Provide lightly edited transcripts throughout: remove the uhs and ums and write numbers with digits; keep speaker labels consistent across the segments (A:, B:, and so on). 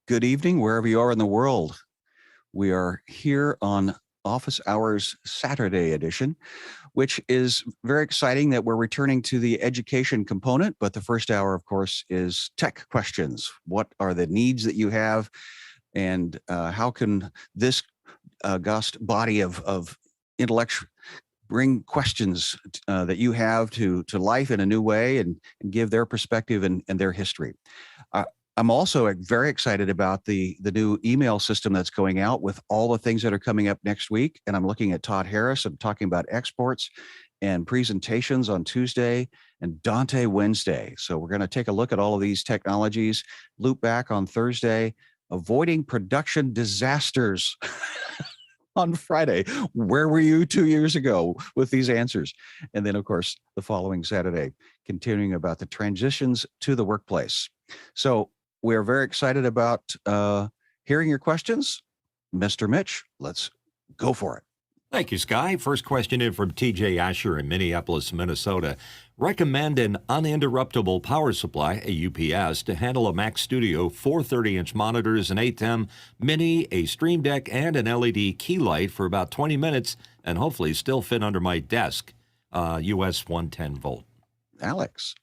A: Good evening, wherever you are in the world. We are here on Office Hours Saturday edition, which is very exciting that we're returning to the education component. But the first hour, of course, is tech questions. What are the needs that you have? And how can this august body of intellect bring questions that you have to life in a new way and give their perspective and their history? I'm also very excited about the new email system that's going out with all the things that are coming up next week. And I'm looking at Todd Harris and talking about exports and presentations on Tuesday and Dante Wednesday. So we're going to take a look at all of these technologies, loop back on Thursday, avoiding production disasters on Friday. Where were you 2 years ago with these answers? And then, of course, the following Saturday, continuing about the transitions to the workplace. So we're very excited about hearing your questions. Mr. Mitch, let's go for it.
B: Thank you, Sky. First question in from TJ Asher in Minneapolis, Minnesota. Recommend an uninterruptible power supply, a UPS, to handle a Mac Studio, 430-inch monitors, an ATEM Mini, a Streamdeck, and an LED key light for about 20 minutes, and hopefully still fit under my desk, US 110 volt.
A: Alex.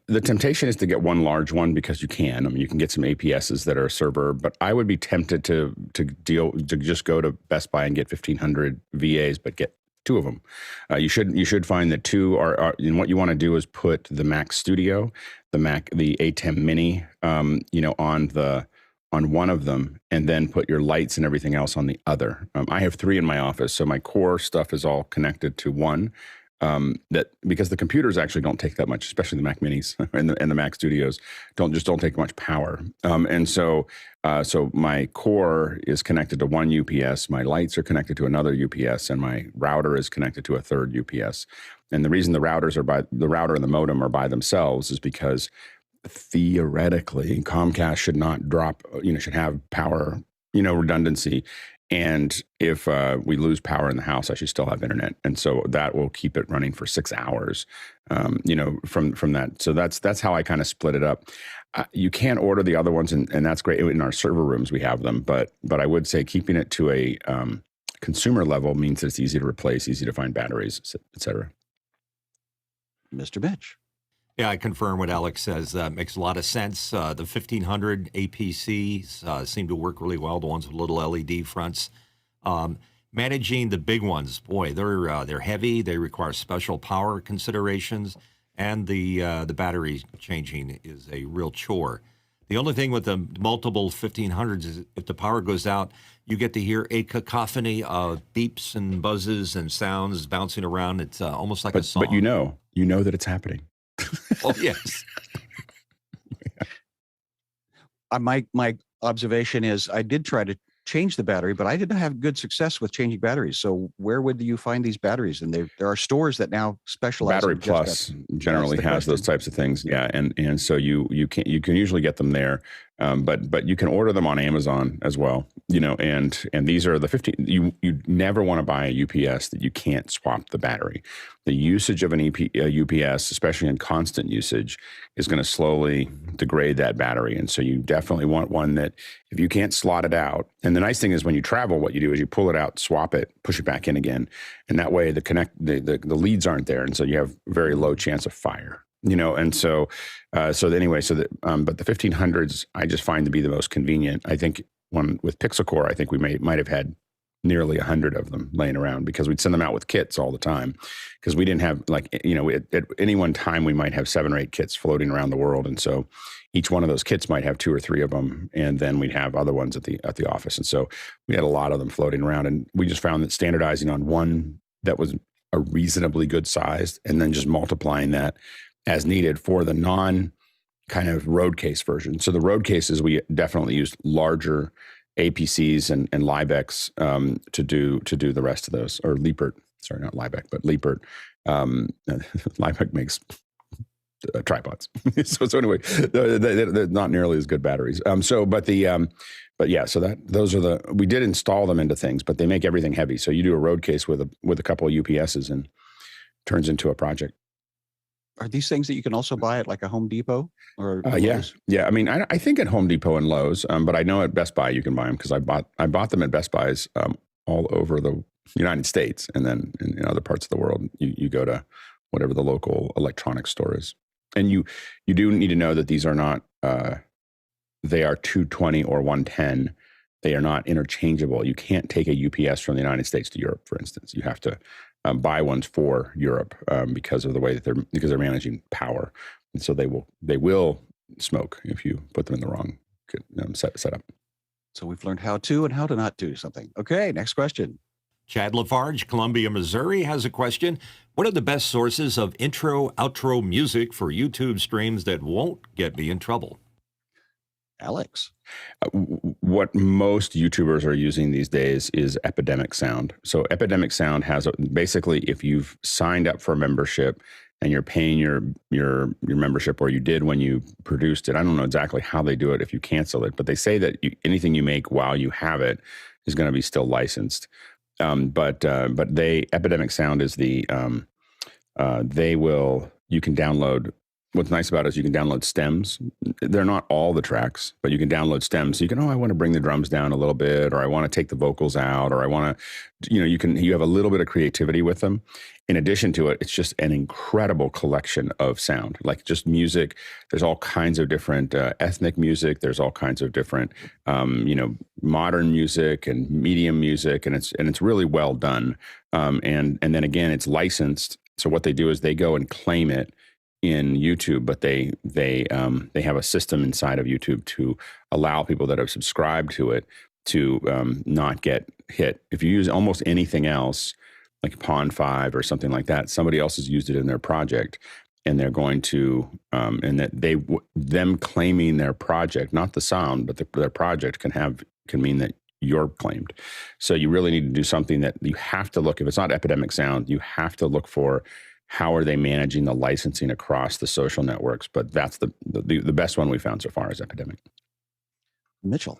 C: The temptation is to get one large one because you can. I mean, you can get some APSs that are a server, but I would be tempted to just go to Best Buy and get 1,500 VAs, but get two of them. You should find that two are. And what you want to do is put the Mac Studio, the ATEM Mini, on one of them, and then put your lights and everything else on the other. I have three in my office, so my core stuff is all connected to one. That because the computers actually don't take that much, especially the Mac Minis and the Mac Studios don't take much power. So my core is connected to one UPS, my lights are connected to another UPS, and my router is connected to a third UPS. And the reason the router and the modem are by themselves is because theoretically Comcast should not drop, should have power, redundancy. And if we lose power in the house, I should still have internet, and so that will keep it running for 6 hours. From that, so that's how I kind of split it up. You can order the other ones, and that's great. In our server rooms, we have them, but I would say keeping it to a consumer level means that it's easy to replace, easy to find batteries, et cetera.
A: Mr. Mitch.
B: Yeah, I confirm what Alex says. Makes a lot of sense. The 1500 APCs seem to work really well, the ones with little LED fronts. Managing the big ones, boy, they're heavy. They require special power considerations, and the battery changing is a real chore. The only thing with the multiple 1500s is if the power goes out, you get to hear a cacophony of beeps and buzzes and sounds bouncing around. It's almost like a song.
C: But you know that it's happening.
B: Oh, yes.
A: My observation is I did try to change the battery, but I didn't have good success with changing batteries. So where would you find these batteries? And there are stores that now specialize.
C: Battery Plus generally has those types of things. Yeah. And so you can usually get them there. But you can order them on Amazon as well, and these are the 50. You never want to buy a UPS that you can't swap the battery. The usage of an UPS, especially in constant usage, is going to slowly degrade that battery. And so you definitely want one that if you can't slot it out. And the nice thing is when you travel, what you do is you pull it out, swap it, push it back in again. And that way the leads aren't there. And so you have very low chance of fire. And so, but the 1500s I just find to be the most convenient. I think with Pixel Core, I think we might have had nearly 100 of them laying around because we'd send them out with kits all the time because we didn't have at any one time we might have 7 or 8 kits floating around the world. And so each one of those kits might have 2 or 3 of them. And then we'd have other ones at the office. And so we had a lot of them floating around, and we just found that standardizing on one that was a reasonably good size and then just multiplying that as needed for the non kind of road case version. So the road cases, we definitely used larger APCs and Liebecs to do the rest of those, or Liebert. Sorry, not Liebeck, but Liebert. Liebeck makes tripods. so anyway, they're not nearly as good batteries. So those are we did install them into things, but they make everything heavy. So you do a road case with a couple of UPSs and turns into a project.
A: are these things that you can also buy at like a Home Depot or
C: Yeah,
A: Lowe's?
C: yeah. I mean, I think at Home Depot and Lowe's, but I know at Best Buy you can buy them because I bought them at Best Buy's all over the United States, and then in other parts of the world, you go to whatever the local electronics store is, and you do need to know that these are not they are 220 or 110. They are not interchangeable. You can't take a UPS from the United States to Europe, for instance. You have to buy ones for Europe because of the way that they're managing power, and so they will smoke if you put them in the wrong setup.
A: So we've learned how to and how to not do something. Okay, next question.
B: Chad Lafarge, Columbia, Missouri, has a question. What are the best sources of intro, outro music for YouTube streams that won't get me in trouble?
A: Alex.
C: What most YouTubers are using these days is Epidemic Sound. So Epidemic Sound has basically, if you've signed up for a membership and you're paying your membership, or you did when you produced it, I don't know exactly how they do it if you cancel it, but they say that anything you make while you have it is going to be still licensed. But Epidemic Sound is you can download. What's nice about it is you can download stems. They're not all the tracks, but you can download stems. So you can, I want to bring the drums down a little bit, or I want to take the vocals out, or I want to, you have a little bit of creativity with them. In addition to it, it's just an incredible collection of sound, like just music. There's all kinds of different ethnic music. There's all kinds of different, modern music and medium music, and it's really well done. And then again, it's licensed. So what they do is they go and claim it in YouTube, but they have a system inside of YouTube to allow people that have subscribed to it to not get hit. If you use almost anything else, like Pond 5 or something like that, somebody else has used it in their project, and they're going to and that them claiming their project, not the sound, but their project can mean that you're claimed. So you really need to do something that you have to look. If it's not Epidemic Sound, you have to look for how are they managing the licensing across the social networks. But that's the best one we found so far is Epidemic.
A: Mitchell.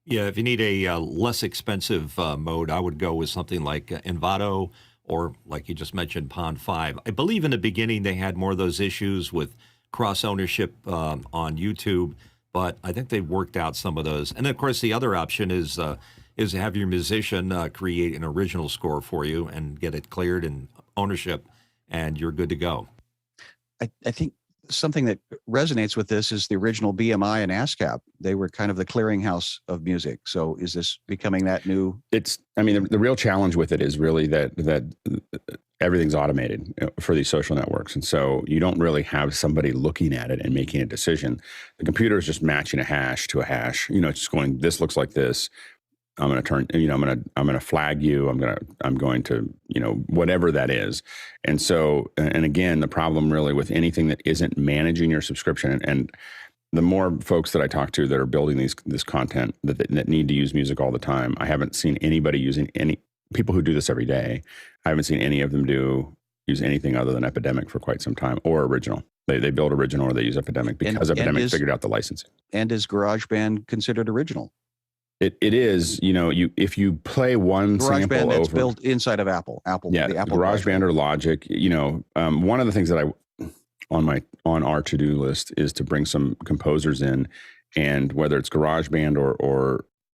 B: Yeah, if you need a less expensive mode, I would go with something like Envato, or like you just mentioned, Pond 5. I believe in the beginning they had more of those issues with cross-ownership on YouTube, but I think they've worked out some of those. And then, of course, the other option is have your musician create an original score for you and get it cleared and ownership, and you're good to go.
A: I think something that resonates with this is the original BMI and ASCAP. They were kind of the clearinghouse of music. So is this becoming that new?
C: The real challenge with it is really that everything's automated for these social networks. And so you don't really have somebody looking at it and making a decision. The computer is just matching a hash to a hash, it's just going, this looks like this. I'm going to turn, I'm going to flag you. I'm going to, whatever that is. And so, and again, the problem really with anything that isn't managing your subscription, and the more folks that I talk to that are building this content that need to use music all the time, I haven't seen anybody using people who do this every day. I haven't seen any of them use anything other than Epidemic for quite some time, or original. They build original, or they use Epidemic because Epidemic figured out the licensing.
A: And is GarageBand considered original?
C: It is, if you play one sample
A: GarageBand that's
C: over,
A: built inside of Apple.
C: Yeah,
A: the Apple
C: GarageBand or Logic. One of the things that on our to-do list is to bring some composers in, and whether it's GarageBand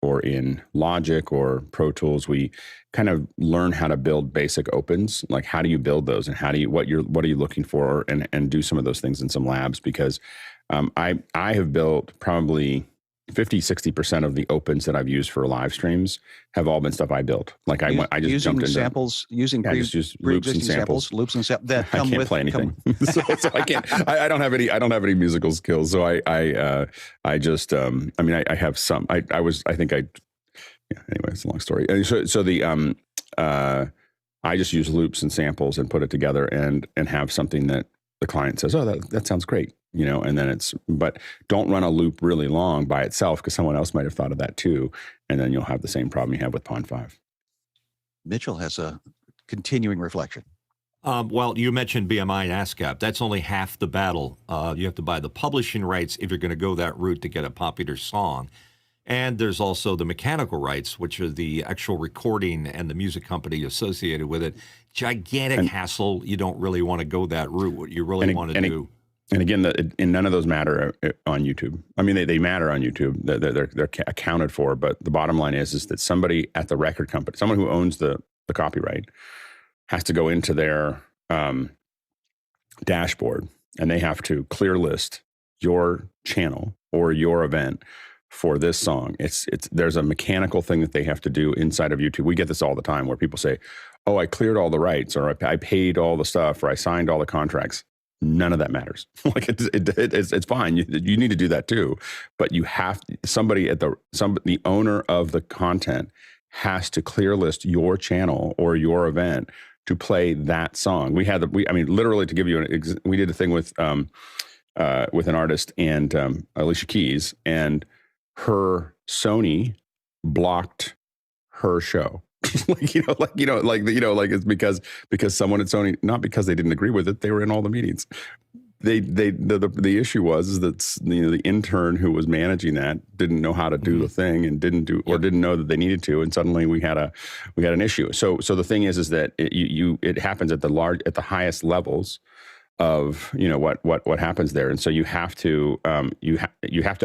C: or in Logic or Pro Tools, we kind of learn how to build basic opens. Like, how do you build those, and what are you looking for, and do some of those things in some labs, because I have built probably 50-60% of the opens that I've used for live streams have all been stuff I built. Like I just jumped into
A: samples, using
C: just use loops and samples.
A: Loops and samples that come
C: I can't
A: with
C: play anything, so I can't. I don't have any musical skills. So I just I have some. Anyway, it's a long story. And so I just use loops and samples and put it together and have something that the client says, oh, that sounds great. And then but don't run a loop really long by itself, because someone else might have thought of that too. And then you'll have the same problem you have with Pond 5.
A: Mitchell has a continuing reflection.
B: Well, you mentioned BMI and ASCAP. That's only half the battle. You have to buy the publishing rights if you're going to go that route to get a popular song. And there's also the mechanical rights, which are the actual recording and the music company associated with it. Gigantic hassle. You don't really want to go that route. What you really want to do.
C: And again, and none of those matter on YouTube. I mean, they matter on YouTube. They're accounted for. But the bottom line is that somebody at the record company, someone who owns the copyright, has to go into their dashboard, and they have to clear list your channel or your event for this song. There's a mechanical thing that they have to do inside of YouTube. We get this all the time where people say, "Oh, I cleared all the rights," or "I paid all the stuff," or "I signed all the contracts." None of that matters. Like it's fine. You need to do that too, but you have the owner of the content has to clear list your channel or your event to play that song. Literally, to give you we did a thing with an artist and Alicia Keys, and her Sony blocked her show. It's because someone at Sony, not because they didn't agree with it, they were in all the meetings. The issue was that the intern who was managing that didn't know how to do the thing and didn't know that they needed to, and suddenly we had an issue. So the thing is that it happens at the highest levels of what happens there, and so you have to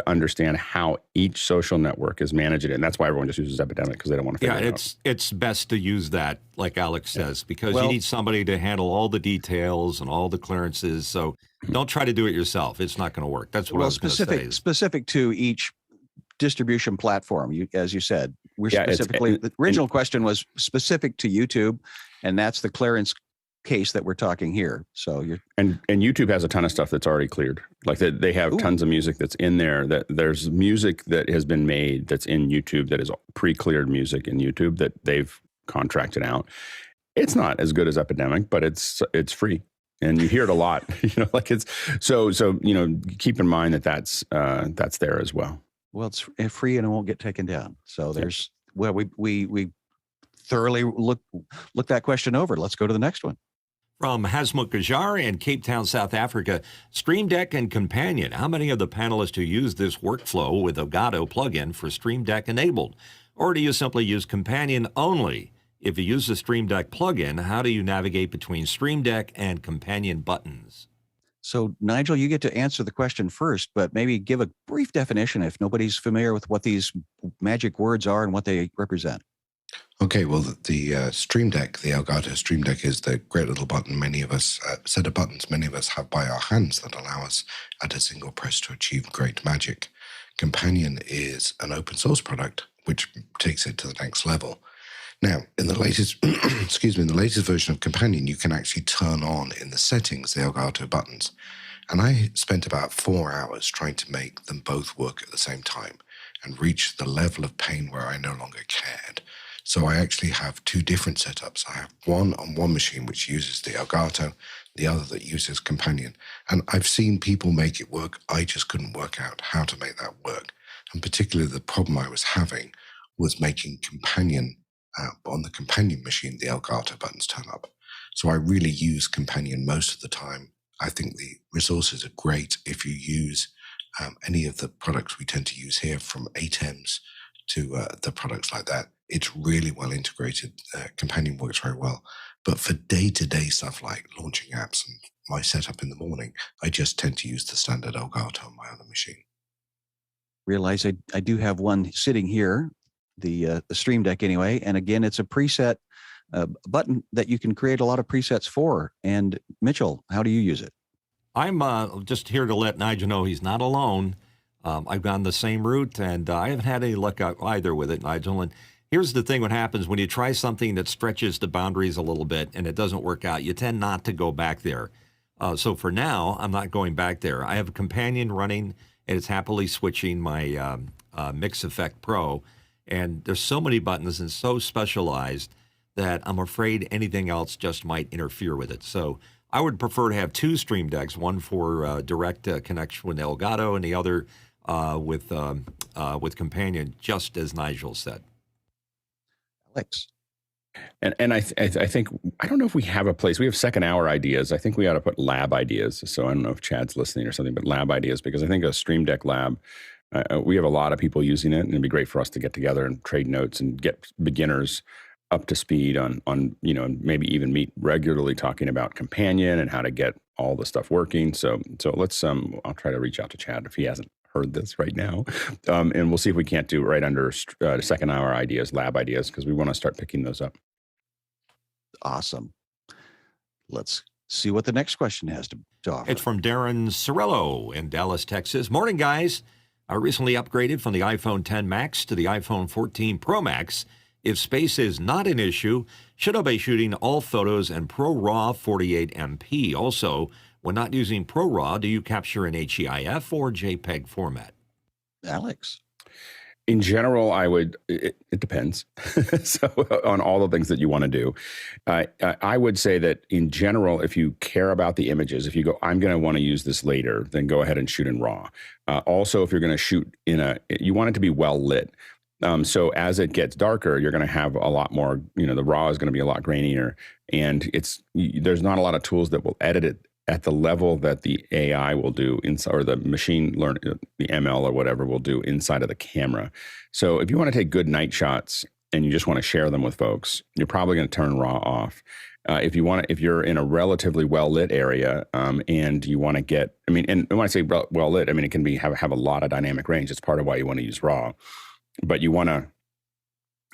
C: understand how each social network is managing it, and that's why everyone just uses Epidemic, because they don't want to figure it out.
B: It's best to use that, like Alex says, because you need somebody to handle all the details and all the clearances. So don't try to do it yourself; it's not going to work. That's what I was going to say. Specific
A: to each distribution platform, as you said, the original question was specific to YouTube, and that's the clearance case that we're talking here. So
C: and YouTube has a ton of stuff that's already cleared. Like they have tons of music that's in there. That there's music that has been made that's in YouTube that is pre-cleared music in YouTube that they've contracted out. It's not as good as Epidemic, but it's free, and you hear it a lot. So keep in mind that's there as well.
A: Well, it's free and it won't get taken down. So we thoroughly look that question over. Let's go to the next one.
B: From Hasmukh Gajar in Cape Town, South Africa, Streamdeck and Companion. How many of the panelists who use this workflow with Elgato Plugin for Streamdeck enabled? Or do you simply use Companion only? If you use the Streamdeck plugin, how do you navigate between Streamdeck and Companion buttons?
A: So, Nigel, you get to answer the question first, but maybe give a brief definition if nobody's familiar with what these magic words are and what they represent.
D: Okay, well, the Stream Deck, the Elgato Stream Deck, is the great little button set of buttons many of us have by our hands that allow us at a single press to achieve great magic. Companion is an open source product which takes it to the next level. Now, in the latest, in the latest version of Companion, you can actually turn on in the settings the Elgato buttons. And I spent about 4 hours trying to make them both work at the same time and reach the level of pain where I no longer cared. So I actually have two different setups. I have one on one machine which uses the Elgato, the other that uses Companion. And I've seen people make it work. I just couldn't work out how to make that work. And particularly the problem I was having was making Companion, on the Companion machine, the Elgato buttons turn up. So I really use Companion most of the time. I think the resources are great if you use any of the products we tend to use here, from ATEMs to the products like that. It's really well integrated. Companion works very well. But for day-to-day stuff like launching apps and my setup in the morning, I just tend to use the standard Elgato on my other machine.
A: Realize I do have one sitting here, the Stream Deck anyway. And again, it's a preset button that you can create a lot of presets for. And Mitchell, how do you use it?
B: I'm just here to let Nigel know he's not alone. I've gone the same route, and I haven't had any luck either with it, Nigel. And here's the thing: what happens when you try something that stretches the boundaries a little bit and it doesn't work out, you tend not to go back there. So for now, I'm not going back there. I have a Companion running, and it's happily switching my Mix Effect Pro. And there's so many buttons and so specialized that I'm afraid anything else just might interfere with it. So I would prefer to have two Stream Decks, one for direct connection with Elgato and the other with Companion, just as Nigel said.
A: Alex.
C: And I think, I don't know if we have a place. We have second hour ideas. I think we ought to put lab ideas. So I don't know if Chad's listening or something, but lab ideas, because I think a Stream Deck lab We have a lot of people using it, and it'd be great for us to get together and trade notes and get beginners up to speed on and maybe even meet regularly talking about Companion and how to get all the stuff working. So let's I'll try to reach out to Chad if he hasn't heard this right now, and we'll see if we can't do it right under second hour ideas, lab ideas, because we want to start picking those up.
A: Awesome. Let's see what the next question has to offer.
B: It's from Darren Cirillo in Dallas, Texas. Morning, guys. I recently upgraded from the iPhone 10 Max to the iPhone 14 Pro Max. If space is not an issue, should I be shooting all photos in ProRAW 48 MP? Also, when not using ProRAW, do you capture in HEIF or JPEG format?
A: Alex.
C: In general, it depends. So on all the things that you want to do, I would say that in general, if you care about the images, if you go, I'm going to want to use this later, then go ahead and shoot in RAW. Also, if you're going to shoot you want it to be well lit. So as it gets darker, you're going to have a lot more, the RAW is going to be a lot grainier, and there's not a lot of tools that will edit it at the level that the AI will do or the machine learning, the ML or whatever will do inside of the camera. So if you want to take good night shots and you just want to share them with folks, you're probably going to turn RAW off. If you're in a relatively well lit area, and you want to get, and when I say well lit, it can be have a lot of dynamic range. It's part of why you want to use RAW, but you want to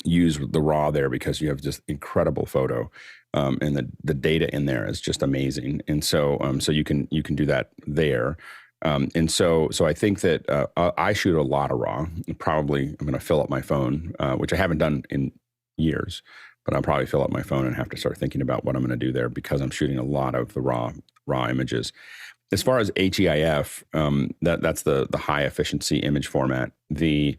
C: use the RAW there because you have just incredible photo. And the data in there is just amazing, and so you can do that there, and so I think that I shoot a lot of RAW. Probably I'm going to fill up my phone, which I haven't done in years, but I'll probably fill up my phone and have to start thinking about what I'm going to do there because I'm shooting a lot of the raw images. As far as HEIF, that's the high efficiency image format. It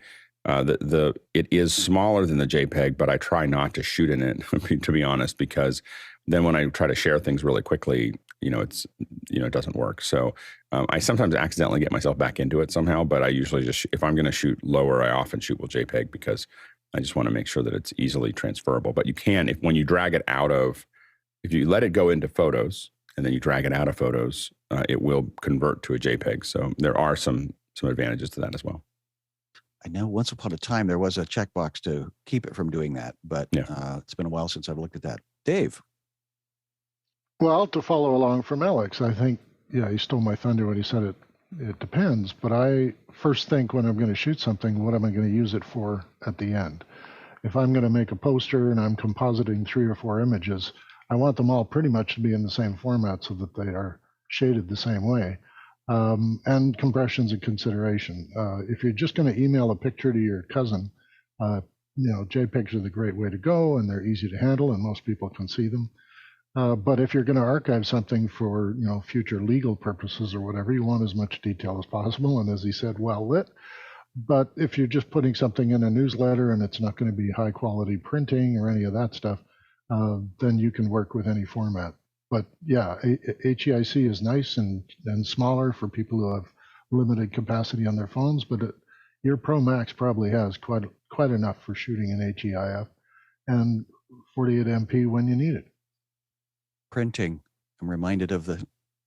C: is smaller than the JPEG, but I try not to shoot in it, to be honest, because then when I try to share things really quickly, it doesn't work. So I sometimes accidentally get myself back into it somehow, but I usually just, if I'm going to shoot lower, I often shoot with JPEG because I just want to make sure that it's easily transferable. But you can, when you drag it if you let it go into photos and then you drag it out of photos, it will convert to a JPEG. So there are some advantages to that as well.
A: I know once upon a time there was a checkbox to keep it from doing that, but it's been a while since I've looked at that. Dave.
E: Well, to follow along from Alex, I think, he stole my thunder when he said it depends, but I first think when I'm going to shoot something, what am I going to use it for at the end? If I'm going to make a poster and I'm compositing 3 or 4 images, I want them all pretty much to be in the same format so that they are shaded the same way. And compression's a consideration. If you're just going to email a picture to your cousin, JPEGs are the great way to go, and they're easy to handle, and most people can see them. But if you're going to archive something for future legal purposes or whatever, you want as much detail as possible, and as he said, well lit. But if you're just putting something in a newsletter and it's not going to be high quality printing or any of that stuff, then you can work with any format. But yeah, HEIC is nice and smaller for people who have limited capacity on their phones, but your Pro Max probably has quite enough for shooting in HEIF and 48 MP when you need it.
A: Printing. I'm reminded of the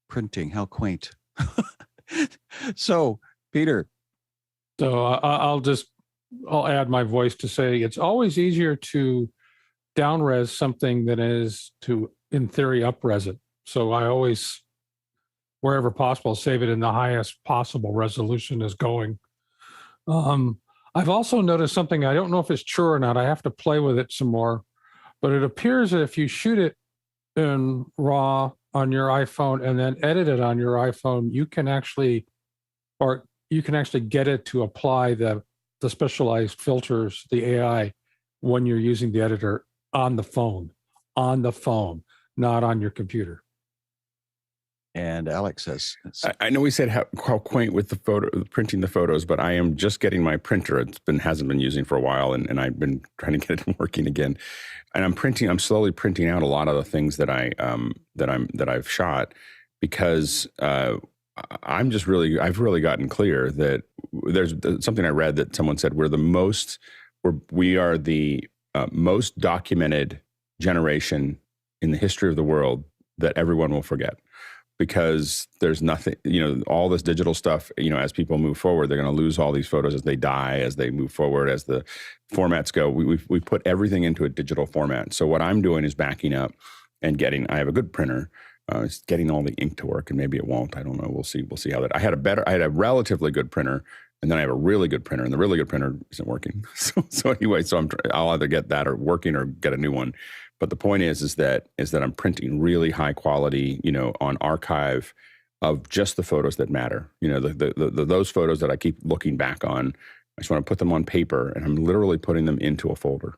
A: printing. How quaint. So, Peter.
F: So I'll add my voice to say it's always easier to down-res something than it is to, in theory, up-res it. So I always, wherever possible, save it in the highest possible resolution as going. I've also noticed something, I don't know if it's true or not, I have to play with it some more, but it appears that if you shoot it in RAW on your iPhone and then edit it on your iPhone, you can actually get it to apply the specialized filters, the AI, when you're using the editor on the phone, not on your computer.
A: And Alex says,
C: I know we said how quaint with the printing the photos, but I am just getting my printer. Hasn't been using for a while, and I've been trying to get it working again. And I'm slowly printing out a lot of the things that I've shot, because I've really gotten clear that there's something I read that someone said we are the most documented generation in the history of the world that everyone will forget. because there's nothing, all this digital stuff, as people move forward, they're going to lose all these photos as they die, as they move forward, as the formats go. We put everything into a digital format. So what I'm doing is backing up and I have a good printer. It's getting all the ink to work, and maybe it won't. I don't know. We'll see how that. I had a relatively good printer, and then I have a really good printer, and the really good printer isn't working. So anyway, I'll either get that or working or get a new one. But the point is that I'm printing really high quality, on archive of just the photos that matter. Those photos that I keep looking back on. I just want to put them on paper, and I'm literally putting them into a folder,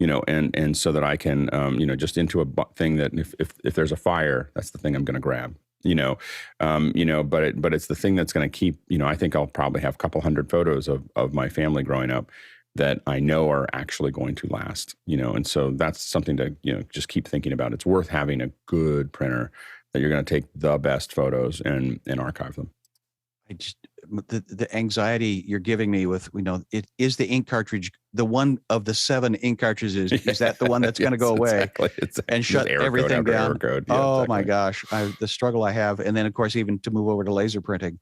C: and so that I can, just into a thing that if there's a fire, that's the thing I'm going to grab. But it's the thing that's going to keep. I think I'll probably have a couple hundred photos of my family growing up that I know are actually going to last, and so that's something to, just keep thinking about. It's worth having a good printer that you're going to take the best photos and archive them.
A: The anxiety you're giving me with, it is the ink cartridge, the one of the 7 ink cartridges, is that the one that's going to go away and shut everything down? Yeah, exactly. My gosh, the struggle I have. And then of course, even to move over to laser printing.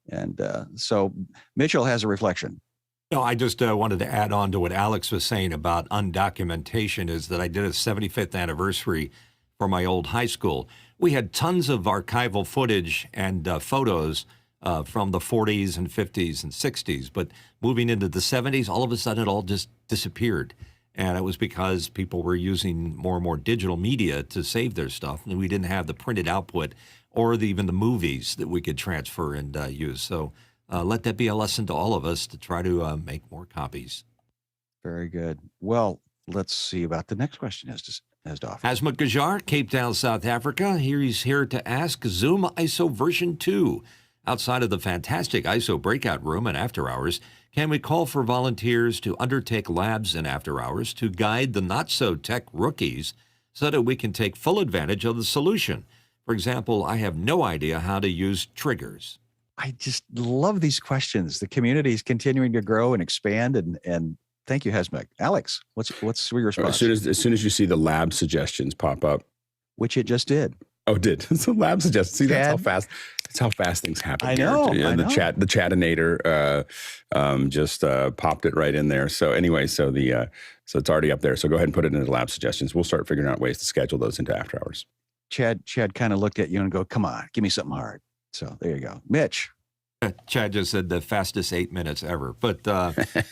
A: And so Mitchell has a reflection.
B: No, I just wanted to add on to what Alex was saying about undocumentation, is that I did a 75th anniversary for my old high school. We had tons of archival footage and photos from the 40s and 50s and 60s, but moving into the 70s, all of a sudden it all just disappeared. And it was because people were using more and more digital media to save their stuff, and we didn't have the printed output or even the movies that we could transfer and use. So let that be a lesson to all of us to try to make more copies.
A: Very good. Well, let's see about the next question, Hesdorf.
B: Hasmut Gajar, Cape Town, South Africa. He's here to ask ZoomISO version 2. Outside of the fantastic ISO breakout room and after hours, can we call for volunteers to undertake labs in after hours to guide the not-so-tech rookies so that we can take full advantage of the solution? For example, I have no idea how to use triggers.
A: I just love these questions. The community is continuing to grow and expand, and thank you, Hesmek. Alex, what's your response?
C: As soon as you see the lab suggestions pop up,
A: which it just did.
C: Oh, it did. So lab suggestions. See, that's how fast things happen.
A: I know.
C: The chatinator just popped it right in there. So anyway, so it's already up there. So go ahead and put it into the lab suggestions. We'll start figuring out ways to schedule those into after hours.
A: Chad kind of looked at you and go, "Come on, give me something hard." So there you go, Mitch.
B: Chad just said the fastest 8 minutes ever, but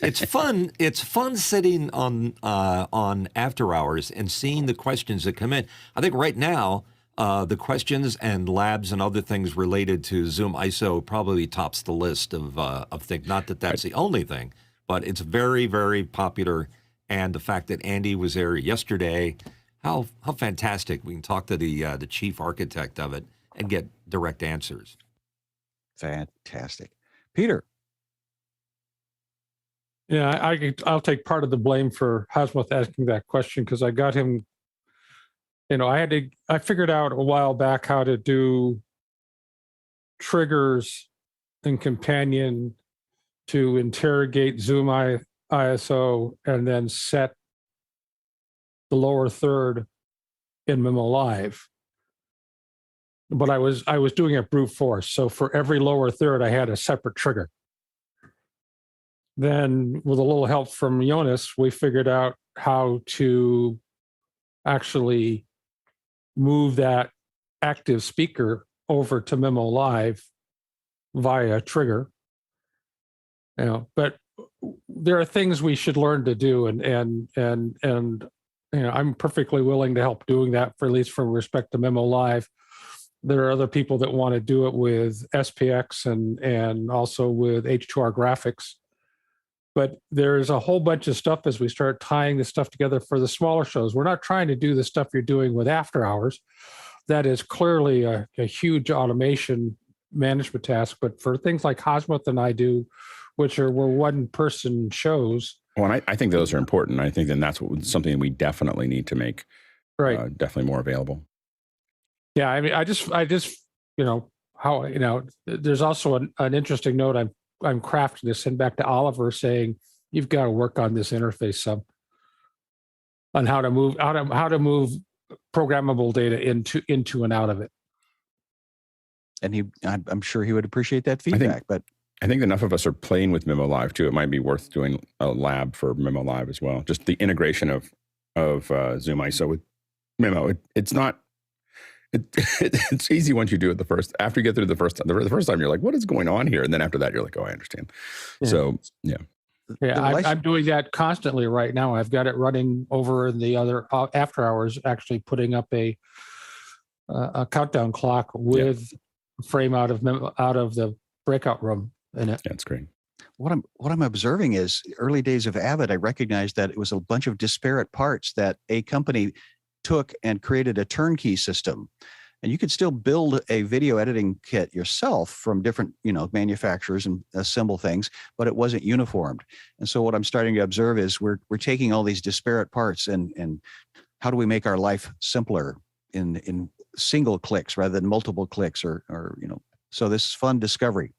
B: it's fun. It's fun sitting on after hours and seeing the questions that come in. I think right now the questions and labs and other things related to ZoomISO probably tops the list of things. Not that that's the only thing, but it's very, very popular. And the fact that Andy was there yesterday, how fantastic! We can talk to the chief architect of it and get direct answers.
A: Fantastic. Peter.
F: Yeah, I'll take part of the blame for Hasmuth asking that question, because I got him, I figured out a while back how to do triggers in Companion to interrogate ZoomISO and then set the lower third in Memo Live. But I was doing it brute force. So for every lower third, I had a separate trigger. Then with a little help from Jonas, we figured out how to actually move that active speaker over to Memo Live via trigger. But there are things we should learn to do, and I'm perfectly willing to help doing that, for at least from respect to Memo Live. There are other people that want to do it with SPX and also with H2R graphics. But there's a whole bunch of stuff as we start tying this stuff together for the smaller shows. We're not trying to do the stuff you're doing with after hours. That is clearly a huge automation management task. But for things like Hasmuth and I do, which were one-person shows.
C: Well, and I think those are important. I think then that's something we definitely need to make definitely more available.
F: Yeah, I mean, I just, there's also an interesting note I'm crafting to send back to Oliver saying, you've got to work on this interface some, on how to move programmable data into and out of it.
A: And I'm sure he would appreciate that feedback. But
C: I think enough of us are playing with Memo Live too. It might be worth doing a lab for Memo Live as well. Just the integration of ZoomISO with Memo. It's not. It's easy once you do it after you get through the first time, you're like, what is going on here? And then after that, you're like, oh, I understand. Yeah. So, yeah.
F: Yeah, I'm doing that constantly right now. I've got it running over in the other after hours, actually putting up a countdown clock with frame out of the breakout room in it.
C: That's great.
A: What I'm observing is early days of Avid, I recognized that it was a bunch of disparate parts that a company took and created a turnkey system. And you could still build a video editing kit yourself from different, manufacturers and assemble things, but it wasn't uniformed. And so what I'm starting to observe is we're taking all these disparate parts and how do we make our life simpler in single clicks rather than multiple clicks or so this is fun discovery.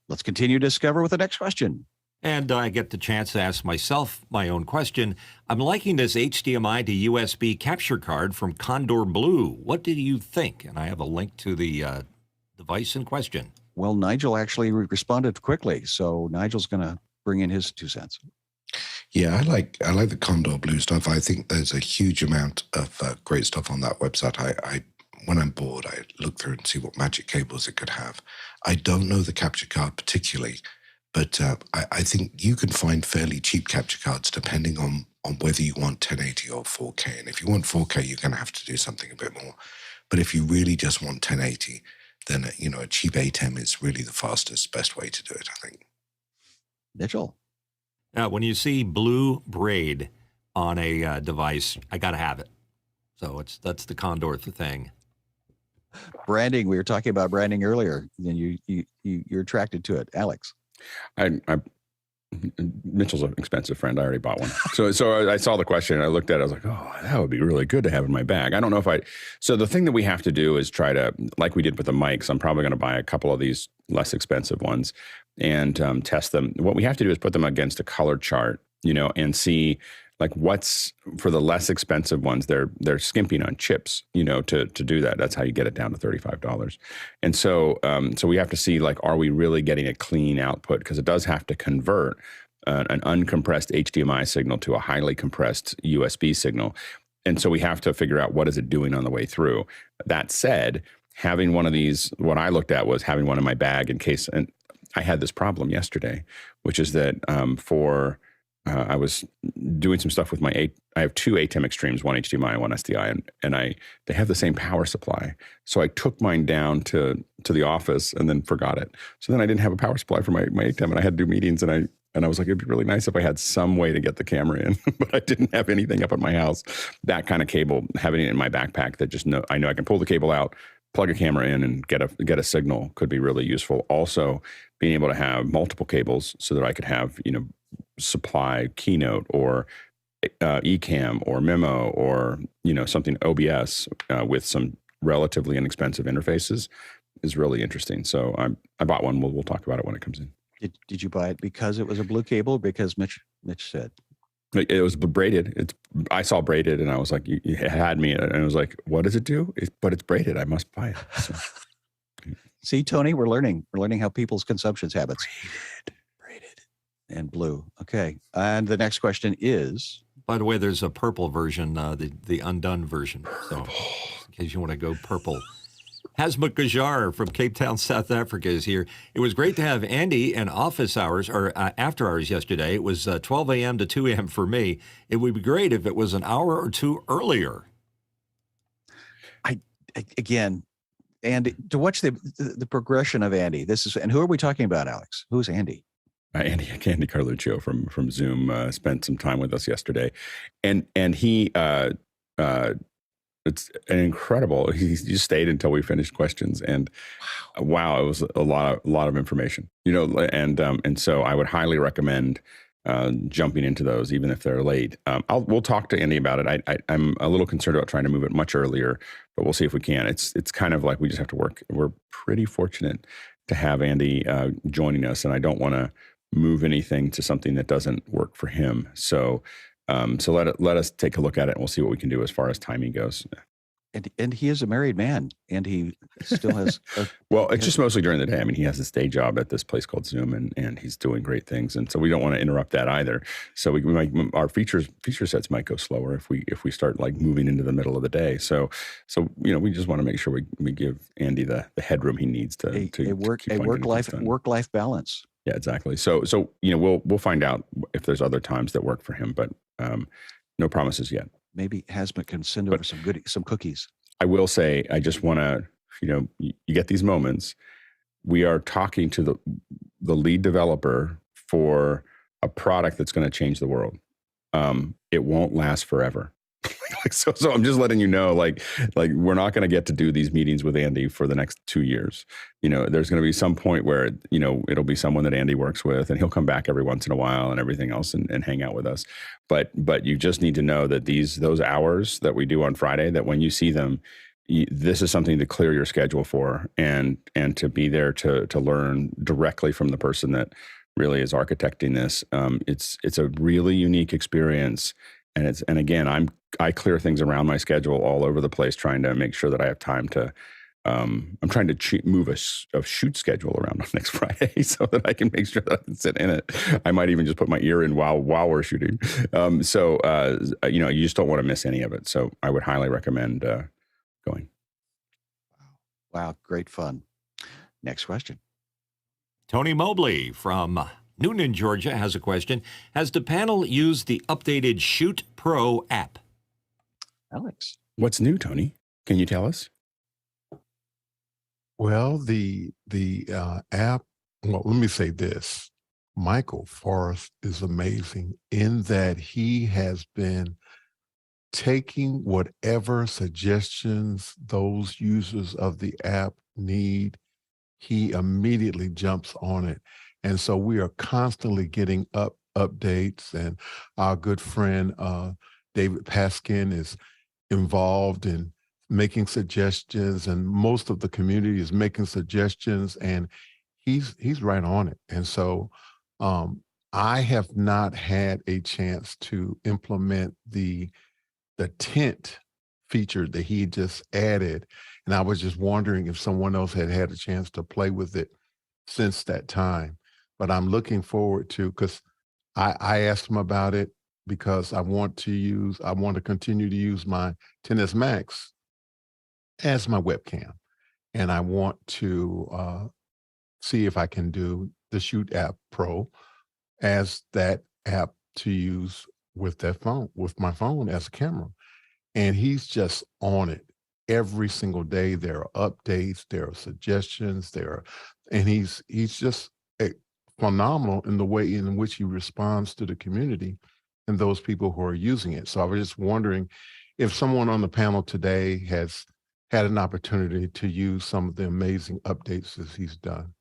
A: Let's continue to discover with the next question.
B: And I get the chance to ask myself my own question. I'm liking this HDMI to USB capture card from Kondor Blue. What did you think? And I have a link to the device in question.
A: Well, Nigel actually responded quickly, so Nigel's going to bring in his 2 cents.
D: Yeah, I like the Kondor Blue stuff. I think there's a huge amount of great stuff on that website. I when I'm bored, I look through and see what magic cables it could have. I don't know the capture card particularly. But I think you can find fairly cheap capture cards depending on whether you want 1080 or 4K. And if you want 4K, you're going to have to do something a bit more. But if you really just want 1080, then a cheap ATEM is really the fastest, best way to do it, I think.
A: Mitchell.
B: When you see blue braid on a device, I got to have it. So that's the Kondor thing.
A: Branding. We were talking about branding earlier, and you're attracted to it, Alex.
C: Mitchell's an expensive friend. I already bought one. So I saw the question and I looked at it. I was like, oh, that would be really good to have in my bag. I don't know if so the thing that we have to do is try to, like we did with the mics, I'm probably going to buy a couple of these less expensive ones and test them. What we have to do is put them against a color chart, and see like what's for the less expensive ones, they're skimping on chips, to do that. That's how you get it down to $35. And so we have to see like, are we really getting a clean output? Because it does have to convert an uncompressed HDMI signal to a highly compressed USB signal. And so we have to figure out what is it doing on the way through. That said, having one of these, what I looked at was having one in my bag in case, and I had this problem yesterday, which is that I was doing some stuff with I have 2 ATEM Extremes, one HDMI and one SDI, and they have the same power supply. So I took mine down to the office and then forgot it. So then I didn't have a power supply for my ATEM, and I had to do meetings, and I was like, it'd be really nice if I had some way to get the camera in, but I didn't have anything up at my house. That kind of cable, having it in my backpack that I know I can pull the cable out, plug a camera in, and get a signal could be really useful. Also, being able to have multiple cables so that I could have, supply Keynote or Ecamm or Memo or something OBS with some relatively inexpensive interfaces is really interesting. So I bought one. We'll talk about it when it comes in.
A: Did you buy it because it was a blue cable? Because Mitch said
C: it was braided. I saw braided and I was like, you had me, and I was like, what does it do? But it's braided. I must buy it. So.
A: See, Tony, we're learning how people's consumption habits. Braided and blue. Okay. And the next question is.
B: By the way, there's a purple version, the undone version. So in case you want to go purple. Hasmut Gajar from Cape Town, South Africa is here. It was great to have Andy in office hours or after hours yesterday. It was 12 a.m. to 2 a.m. for me. It would be great if it was an hour or two earlier.
A: Again, Andy, to watch the progression of Andy. And who are we talking about, Alex? Who's Andy?
C: Andy Carluccio from Zoom spent some time with us yesterday, and he it's an incredible. He just stayed until we finished questions, and wow, it was a lot of information, and so I would highly recommend jumping into those, even if they're late. We'll talk to Andy about it. I'm a little concerned about trying to move it much earlier, but we'll see if we can. It's kind of like we just have to work. We're pretty fortunate to have Andy joining us, and I don't want to move anything to something that doesn't work for him. So let us take a look at it, and we'll see what we can do as far as timing goes.
A: And he is a married man, and he still has.
C: Well, it's just mostly during the day. I mean, he has this day job at this place called Zoom, and he's doing great things. And so we don't want to interrupt that either. So we might, our feature sets might go slower if we start like moving into the middle of the day. So we just want to make sure we give Andy the headroom he needs to
A: work life balance.
C: Yeah, exactly. So we'll find out if there's other times that work for him, but no promises yet.
A: Maybe Hasmut can send over some cookies.
C: I will say, I just want to, you get these moments. We are talking to the lead developer for a product that's going to change the world. It won't last forever. So I'm just letting you know, like we're not going to get to do these meetings with Andy for the next 2 years. There's going to be some point where, it'll be someone that Andy works with, and he'll come back every once in a while and everything else and hang out with us. But you just need to know that those hours that we do on Friday, that when you see them, this is something to clear your schedule for, and to be there to learn directly from the person that really is architecting this. It's a really unique experience. And again, I clear things around my schedule all over the place, trying to make sure that I have time to. I'm trying to move a shoot schedule around on next Friday so that I can make sure that I can sit in it. I might even just put my ear in while we're shooting. You just don't want to miss any of it. So I would highly recommend going.
A: Wow, great fun. Next question.
B: Tony Mobley from Noonan, Georgia, has a question. Has the panel used the updated Shoot Pro app?
A: Alex.
C: What's new, Tony? Can you tell us?
G: Well, the app, well, let me say this. Michael Forrest is amazing in that he has been taking whatever suggestions those users of the app need. He immediately jumps on it. And so we are constantly getting updates, and our good friend David Paskin is involved in making suggestions, and most of the community is making suggestions, and he's right on it. And so I have not had a chance to implement the tint feature that he just added, and I was just wondering if someone else had had a chance to play with it since that time. But I'm looking forward to, because I asked him about it because I want to continue to use my 10S Max as my webcam. And I want to see if I can do the Shoot App Pro as that app to use with my phone as a camera. And he's just on it every single day. There are updates, there are suggestions, and he's just phenomenal in the way in which he responds to the community and those people who are using it. So I was just wondering if someone on the panel today has had an opportunity to use some of the amazing updates that he's done.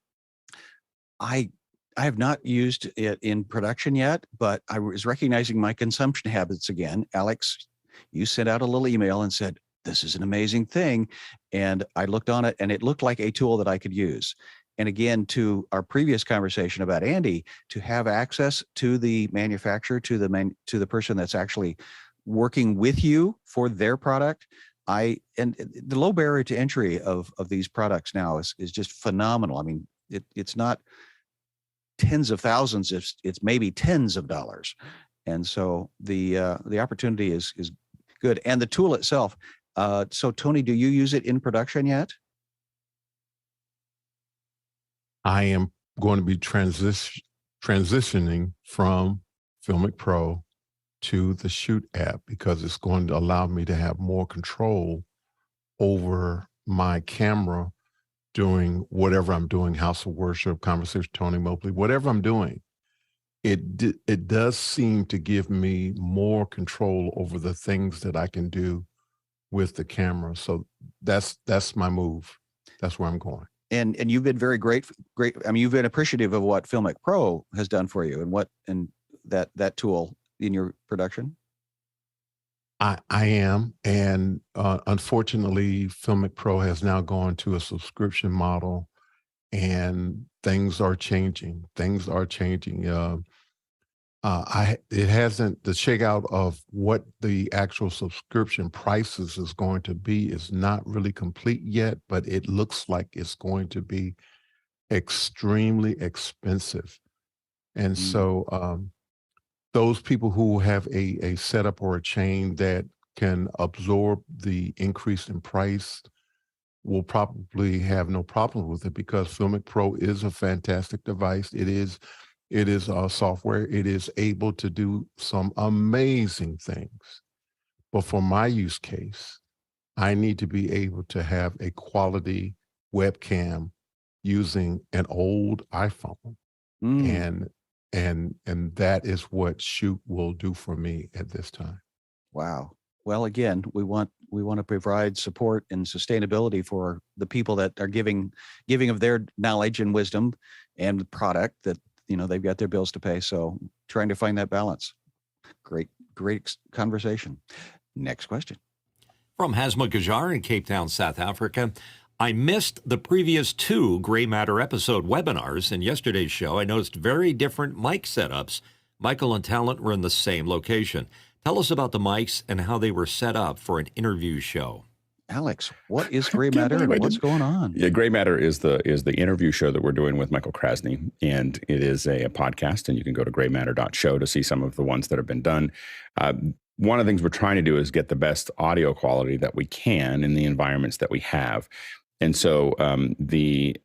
A: I have not used it in production yet, but I was recognizing my consumption habits again. Alex, you sent out a little email and said, this is an amazing thing. And I looked on it, and it looked like a tool that I could use. And again, to our previous conversation about Andy, to have access to the manufacturer, to the person that's actually working with you for their product, and the low barrier to entry of these products now is just phenomenal. I mean, it's not tens of thousands, it's maybe tens of dollars. And so the opportunity is good. And the tool itself. So Tony, do you use it in production yet?
G: I am going to be transitioning from Filmic Pro to the Shoot app because it's going to allow me to have more control over my camera doing whatever I'm doing, House of Worship, Conversation, Tony Mobley, whatever I'm doing. It does seem to give me more control over the things that I can do with the camera. So that's my move. That's where I'm going.
A: And you've been very great. I mean, you've been appreciative of what Filmic Pro has done for you, and that tool in your production.
G: I am, and unfortunately, Filmic Pro has now gone to a subscription model, and things are changing. it hasn't, the checkout of what the actual subscription prices is going to be is not really complete yet, but it looks like it's going to be extremely expensive. And so those people who have a setup or a chain that can absorb the increase in price will probably have no problem with it, because Filmic Pro is a fantastic device. It is software. It is able to do some amazing things. But for my use case, I need to be able to have a quality webcam using an old iPhone. And that is what Shoot will do for me at this time.
A: Wow. Well, again, we want to provide support and sustainability for the people that are giving of their knowledge and wisdom and the product that, they've got their bills to pay. So trying to find that balance. Great conversation. Next question.
B: From Hasma Gajar in Cape Town, South Africa. I missed the previous 2 Gray Matter episode webinars. In yesterday's show, I noticed very different mic setups. Michael and Talent were in the same location. Tell us about the mics and how they were set up for an interview show.
A: Alex, what is Gray Matter and what's going on?
C: Yeah, Gray Matter is the interview show that we're doing with Michael Krasny, and it is a podcast, and you can go to graymatter.show to see some of the ones that have been done. One of the things we're trying to do is get the best audio quality that we can in the environments that we have. And so we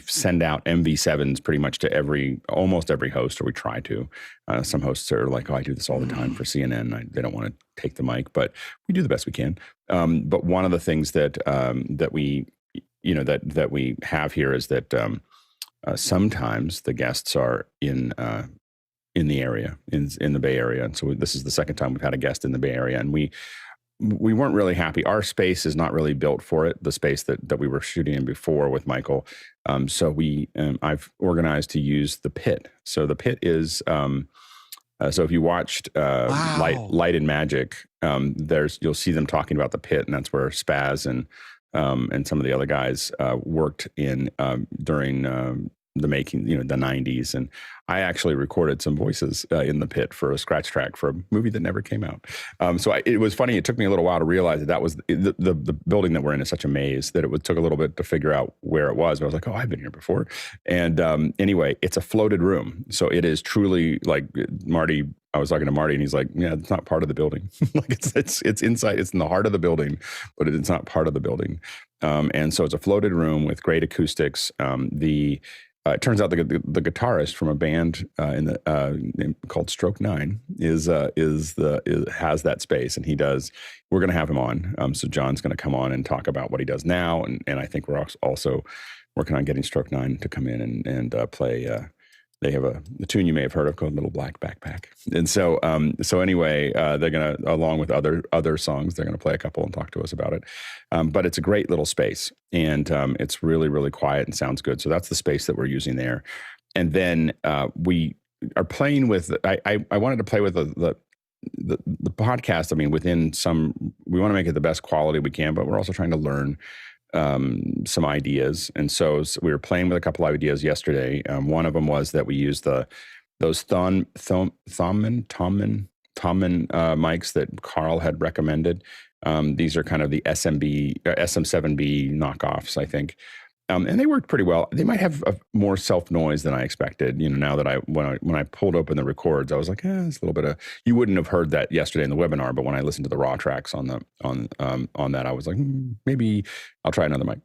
C: send out MV7s pretty much to almost every host, or we try to. Some hosts are like, I do this all the time for CNN. They don't want to take the mic, but we do the best we can. But one of the things that we have here is that sometimes the guests are in the area, in the Bay Area. And so this is the second time we've had a guest in the Bay Area, and we weren't really happy. Our space is not really built for it, the space that we were shooting in before with Michael. So I've organized to use the pit. So the pit is, so if you watched
A: Wow.
C: Light and Magic, you'll see them talking about the pit, and that's where Spaz and some of the other guys worked in during the making, the 90s. And I actually recorded some voices in the pit for a scratch track for a movie that never came out. It was funny. It took me a little while to realize that was the building that we're in is such a maze that it took a little bit to figure out where it was. But I was like, oh, I've been here before. And anyway, it's a floated room. So it is truly like Marty. I was talking to Marty, and he's like, yeah, it's not part of the building. Like it's inside, it's in the heart of the building, but it's not part of the building. And so it's a floated room with great acoustics. It turns out the guitarist from a band called Stroke 9 has that space, and he does. We're going to have him on. So John's going to come on and talk about what he does now, and I think we're also working on getting Stroke 9 to come in and play. They have a tune you may have heard of called Little Black Backpack. And so anyway, they're going to, along with other songs, they're going to play a couple and talk to us about it. But it's a great little space, and it's really, really quiet and sounds good. So that's the space that we're using there. And then we are playing with, I wanted to play with the podcast. I mean, we want to make it the best quality we can, but we're also trying to learn some ideas. And so we were playing with a couple of ideas yesterday. One of them was that we used those Thomann mics that Carl had recommended. These are kind of the SM7B knockoffs, I think. And they worked pretty well. They might have more self noise than I expected. Now that when I pulled open the records, I was like, it's a little bit of. You wouldn't have heard that yesterday in the webinar, but when I listened to the raw tracks on that, I was like, maybe I'll try another mic.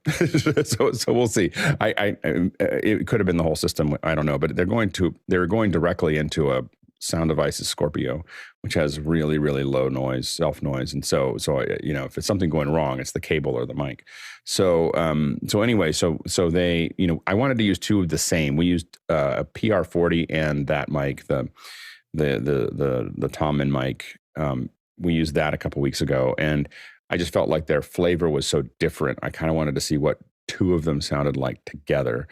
C: so we'll see. It could have been the whole system. I don't know, but they're going directly into a Sound Devices Scorpio, which has really, really low noise, self noise. And so if it's something going wrong, it's the cable or the mic. So anyway, they, I wanted to use two of the same. We used a PR40 and that mic, the Thomann mic. We used that a couple weeks ago, and I just felt like their flavor was so different. I kind of wanted to see what two of them sounded like together.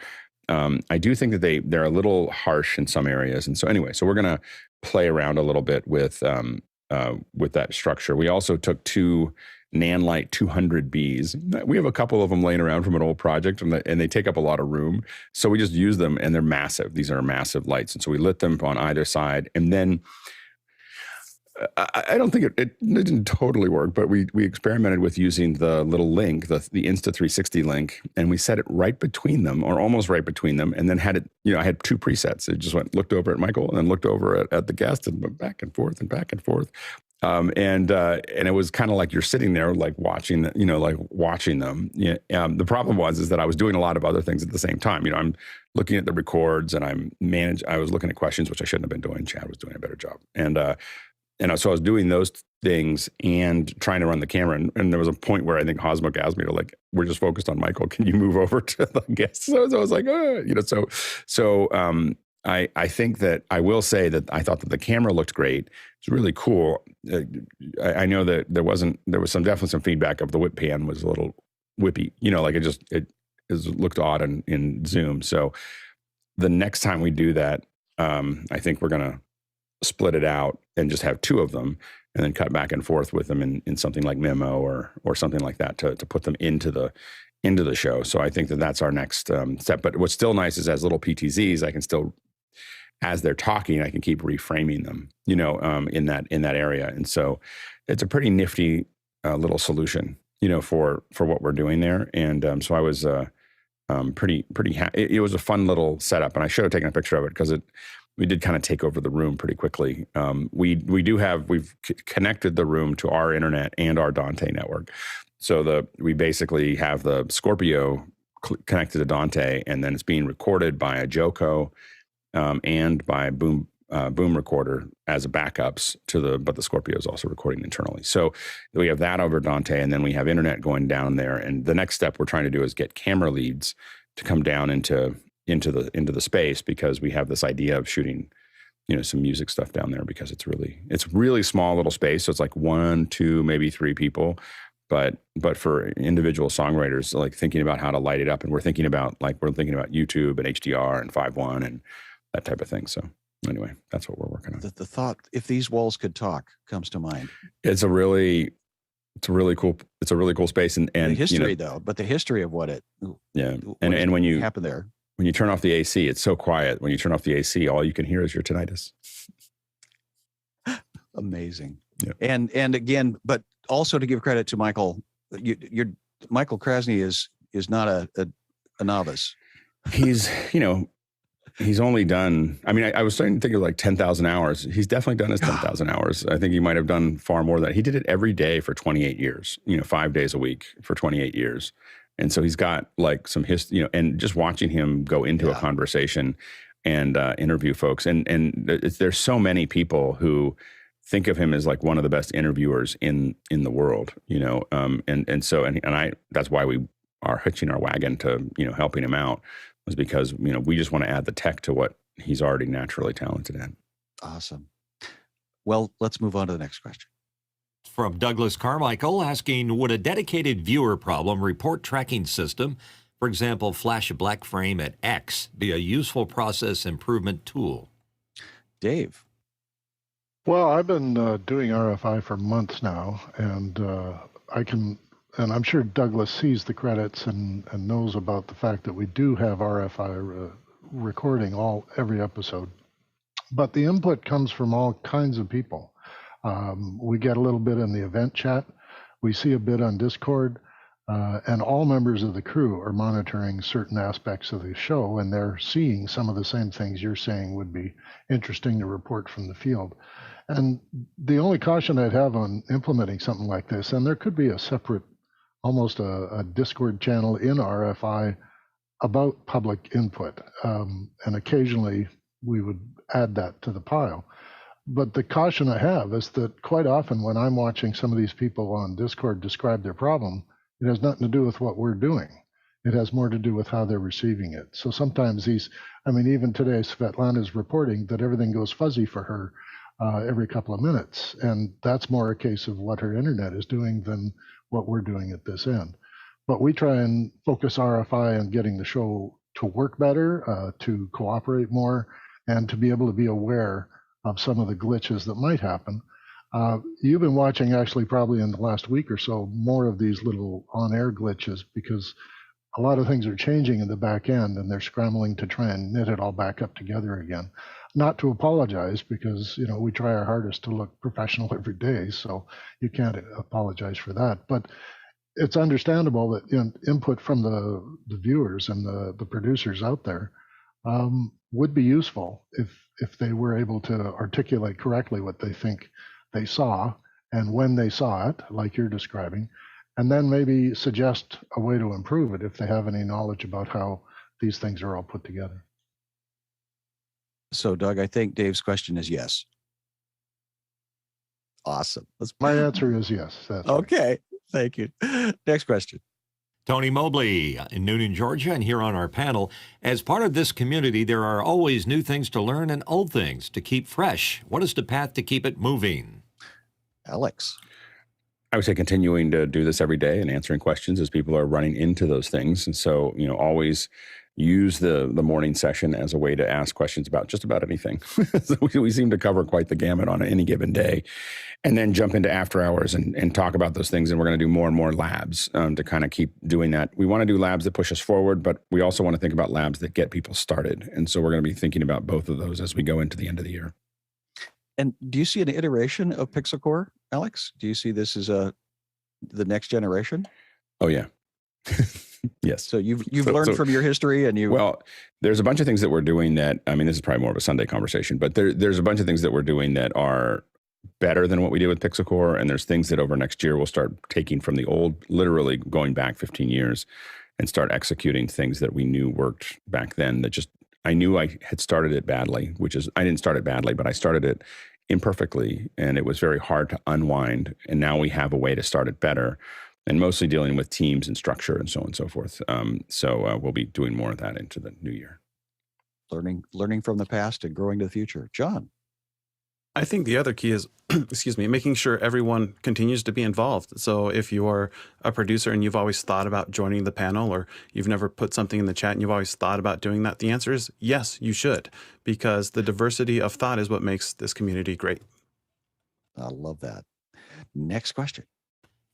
C: I do think that they're a little harsh in some areas. And so anyway, so we're going to play around a little bit with with that structure. We also took 2 Nanlite 200Bs. We have a couple of them laying around from an old project, and they take up a lot of room. So we just use them, and they're massive. These are massive lights. And so we lit them on either side. And then I don't think it didn't totally work, but we experimented with using the little link, the Insta360 link, and we set it right between them, or almost right between them, and then had it, I had 2 presets. It just looked over at Michael and then looked over at the guest and went back and forth and back and forth. And it was kind of like you're sitting there like watching, watching them. The problem is that I was doing a lot of other things at the same time. I'm looking at the records, and I was looking at questions, which I shouldn't have been doing. Chad was doing a better job. So I was doing those things and trying to run the camera. And there was a point where I think Hosmuk asked me to, like, we're just focused on Michael. Can you move over to the guests? So I was like, I think that I will say that I thought that the camera looked great. It's really cool. I know that there was definitely some feedback of the whip pan was a little whippy, it looked odd in Zoom. So the next time we do that, I think we're going to split it out and just have 2 of them, and then cut back and forth with them in something like Memo or something like that to put them into the show. So I think that that's our next step. But what's still nice is as little PTZs, I can still, as they're talking, I can keep reframing them, in that area. And so it's a pretty nifty little solution, for what we're doing there. And so I was pretty happy. It was a fun little setup, and I should have taken a picture of it because we did kind of take over the room pretty quickly. We've connected the room to our internet and our Dante network. So we basically have the Scorpio connected to Dante, and then it's being recorded by a Joco and by Boom Recorder as a backups but the Scorpio is also recording internally. So we have that over Dante, and then we have internet going down there. And the next step we're trying to do is get camera leads to come down into the space, because we have this idea of shooting, some music stuff down there, because it's really small little space. So it's like 1, 2, maybe 3 people. But for individual songwriters, like thinking about how to light it up, and we're thinking about YouTube and HDR and 5.1 and that type of thing. So anyway, that's what we're working on.
A: The thought, if these walls could talk, comes to mind.
C: It's a really cool space, and
A: the history but the history of what
C: and when you
A: happened there.
C: When you turn off the AC, it's so quiet. When you turn off the AC, all you can hear is your tinnitus.
A: Amazing.
C: Yeah.
A: And again, but also to give credit to Michael, Michael Krasny is not a novice.
C: He's only done, I was starting to think of like 10,000 hours. He's definitely done his 10,000 hours. I think he might have done far more than that. He did it every day for 28 years, 5 days a week for 28 years. And so he's got like some history, and just watching him go into a conversation and interview folks. And there's so many people who think of him as like one of the best interviewers in the world, and that's why we are hitching our wagon to, helping him out, was because, we just want to add the tech to what he's already naturally talented at.
A: Awesome. Well, let's move on to the next question.
B: From Douglas Carmichael asking, would a dedicated viewer problem report tracking system, for example, flash a black frame at X, be a useful process improvement tool?
A: Dave.
E: Well, I've been doing RFI for months now, and I'm sure Douglas sees the credits and knows about the fact that we do have RFI recording every episode. But the input comes from all kinds of people. We get a little bit in the event chat. We see a bit on Discord, and all members of the crew are monitoring certain aspects of the show, and they're seeing some of the same things you're saying would be interesting to report from the field. And the only caution I'd have on implementing something like this, and there could be a separate, almost a Discord channel in RFI about public input, and occasionally we would add that to the pile. But the caution I have is that quite often when I'm watching some of these people on Discord describe their problem, it has nothing to do with what we're doing. It has more to do with how they're receiving it. So sometimes even today, Svetlana is reporting that everything goes fuzzy for her every couple of minutes. And that's more a case of what her internet is doing than what we're doing at this end. But we try and focus RFI on getting the show to work better, to cooperate more, and to be able to be aware of some of the glitches that might happen. You've been watching, actually, probably in the last week or so, more of these little on-air glitches, because a lot of things are changing in the back end, and they're scrambling to try and knit it all back up together again. Not to apologize, because we try our hardest to look professional every day, so you can't apologize for that. But it's understandable that input from the viewers and the producers out there would be useful if they were able to articulate correctly what they think they saw and when they saw it, like you're describing, and then maybe suggest a way to improve it if they have any knowledge about how these things are all put together.
A: So, Doug, I think Dave's question is yes. Awesome.
E: My answer is yes. That's
A: okay.
E: Right.
A: Thank you. Next question.
B: Tony Mobley in Noonan, Georgia, and here on our panel. As part of this community, there are always new things to learn and old things to keep fresh. What is the path to keep it moving?
A: Alex.
C: I would say continuing to do this every day and answering questions as people are running into those things. And so, always use the morning session as a way to ask questions about just about anything. So we seem to cover quite the gamut on any given day, and then jump into after hours and talk about those things. And we're going to do more and more labs to kind of keep doing that. We want to do labs that push us forward, but we also want to think about labs that get people started. And so we're going to be thinking about both of those as we go into the end of the year.
A: And do you see an iteration of Pixel Core, Alex? Do you see this as the next generation?
C: Oh, yeah. Yes.
A: So you've learned from your history, and
C: well, there's a bunch of things that we're doing that, this is probably more of a Sunday conversation, but there's a bunch of things that we're doing that are better than what we did with Pixel Core. And there's things that over next year we'll start taking from the old, literally going back 15 years, and start executing things that we knew worked back then that I knew I had started it badly, I didn't start it badly, but I started it imperfectly, and it was very hard to unwind. And now we have a way to start it better, and mostly dealing with teams and structure and so on and so forth. So we'll be doing more of that into the new year.
A: Learning from the past and growing to the future. John.
H: I think the other key is, making sure everyone continues to be involved. So if you are a producer and you've always thought about joining the panel, or you've never put something in the chat and you've always thought about doing that, the answer is yes, you should, because the diversity of thought is what makes this community great.
A: I love that. Next question.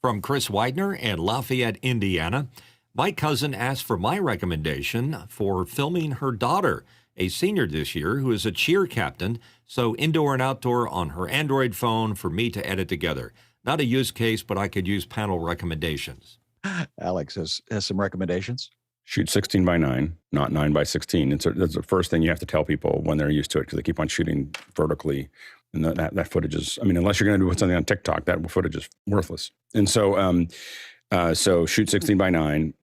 B: From Chris Widener in Lafayette, Indiana. My cousin asked for my recommendation for filming her daughter, a senior this year, who is a cheer captain, so indoor and outdoor on her Android phone for me to edit together. Not a use case, but I could use panel recommendations.
A: Alex has some recommendations.
C: Shoot 16 by 9, not 9 by 16. That's the first thing you have to tell people when they're used to it, because they keep on shooting vertically. And that footage is, unless you're going to do something on TikTok, that footage is worthless. And so, so shoot 16 by 9.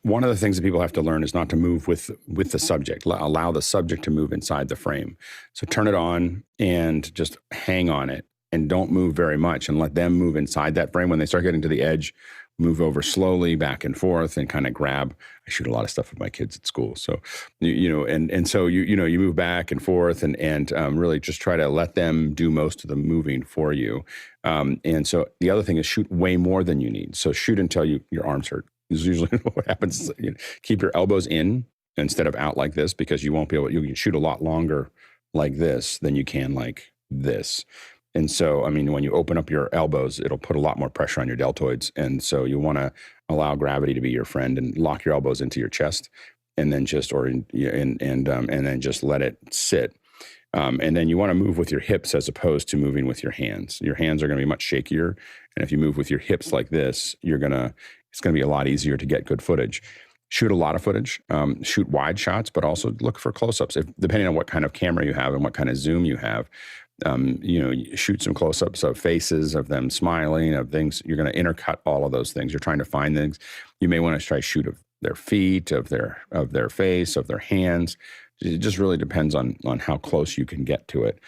C: One of the things that people have to learn is not to move with the subject. Allow the subject to move inside the frame. So turn it on and just hang on it, and don't move very much, and let them move inside that frame. When they start getting to the edge, move over slowly back and forth and kind of grab. I shoot a lot of stuff with my kids at school. So, so you move back and forth and really just try to let them do most of the moving for you. And so the other thing is shoot way more than you need. So shoot until your arms hurt. This is usually what happens. Keep your elbows in instead of out like this, because you can shoot a lot longer like this than you can like this. And so, when you open up your elbows, it'll put a lot more pressure on your deltoids. And so you want to allow gravity to be your friend and lock your elbows into your chest, and then just let it sit. And then you want to move with your hips as opposed to moving with your hands. Your hands are going to be much shakier. And if you move with your hips like this, it's going to be a lot easier to get good footage. Shoot a lot of footage, shoot wide shots, but also look for close-ups. Depending on what kind of camera you have and what kind of zoom you have, shoot some close-ups of faces, of them smiling, of things. You're going to intercut all of those things. You're trying to find things. You may want to try shoot of their feet, of their face, of their hands. It just really depends on how close you can get to it.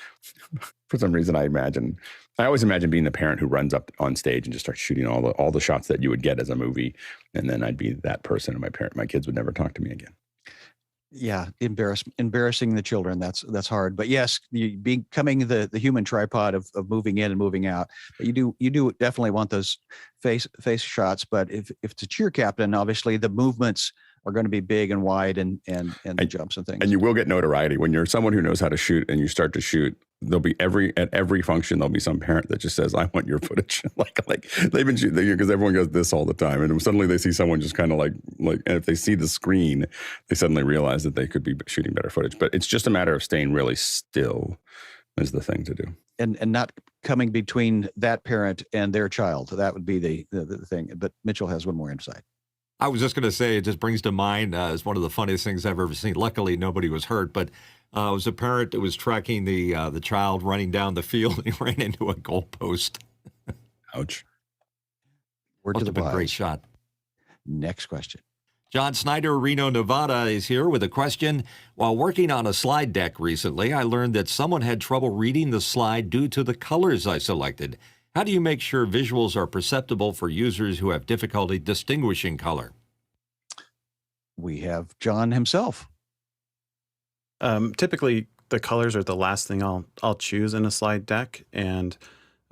C: For some reason, I always imagine being the parent who runs up on stage and just starts shooting all the shots that you would get as a movie, and then I'd be that person, and my kids would never talk to me again.
A: Yeah, embarrassing the children. That's hard. But yes, you becoming the human tripod of moving in and moving out. But you do definitely want those face shots. But if it's a cheer captain, obviously the movements are going to be big and wide and the jumps and things.
C: And you will get notoriety when you're someone who knows how to shoot and you start to shoot. There'll be at every function, there'll be some parent that just says, I want your footage. like they've been shooting, because everyone goes this all the time. And suddenly they see someone just kind of like, and if they see the screen, they suddenly realize that they could be shooting better footage. But it's just a matter of staying really still is the thing to do.
A: And not coming between that parent and their child. That would be the thing. But Mitchell has one more insight.
B: I was just going to say, it just brings to mind as one of the funniest things I've ever seen. Luckily, nobody was hurt, but it was a parent that was tracking the child running down the field, and he ran into a goalpost.
C: Ouch.
A: Word to the
B: Must have been a
A: wise.
B: great shot.
A: Next question.
B: John Snyder, Reno, Nevada, is here with a question. While working on a slide deck recently, I learned that someone had trouble reading the slide due to the colors I selected. How do you make sure visuals are perceptible for users who have difficulty distinguishing color?
A: We have John himself.
H: Typically, the colors are the last thing I'll choose in a slide deck, and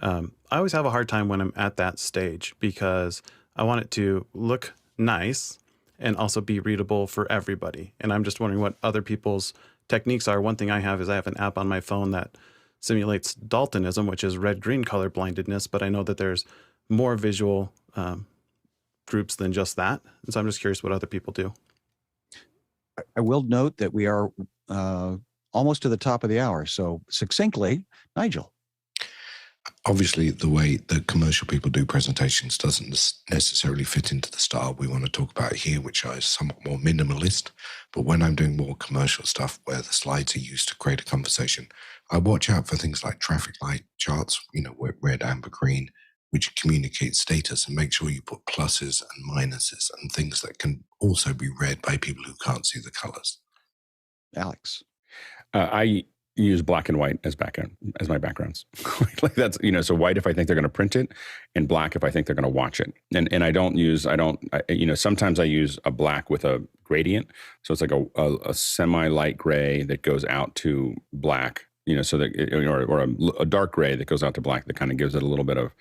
H: I always have a hard time when I'm at that stage because I want it to look nice and also be readable for everybody. And I'm just wondering what other people's techniques are. One thing I have is I have an app on my phone that simulates daltonism, which is red-green color blindedness, but I know that there's more visual groups than just that. And so I'm just curious what other people do.
A: I will note that we are almost to the top of the hour. So succinctly, Nigel.
D: Obviously, the way the commercial people do presentations doesn't necessarily fit into the style we want to talk about here, which is somewhat more minimalist. But when I'm doing more commercial stuff where the slides are used to create a conversation, I watch out for things like traffic light charts, red, amber, green, which communicate status, and make sure you put pluses and minuses and things that can also be read by people who can't see the colors.
A: Alex.
C: I use black and white as my backgrounds. Like that's, so white if I think they're going to print it, and black if I think they're going to watch it. And sometimes I use a black with a gradient. So it's like a semi-light gray that goes out to black, so that, or a dark gray that goes out to black that kind of gives it a little bit of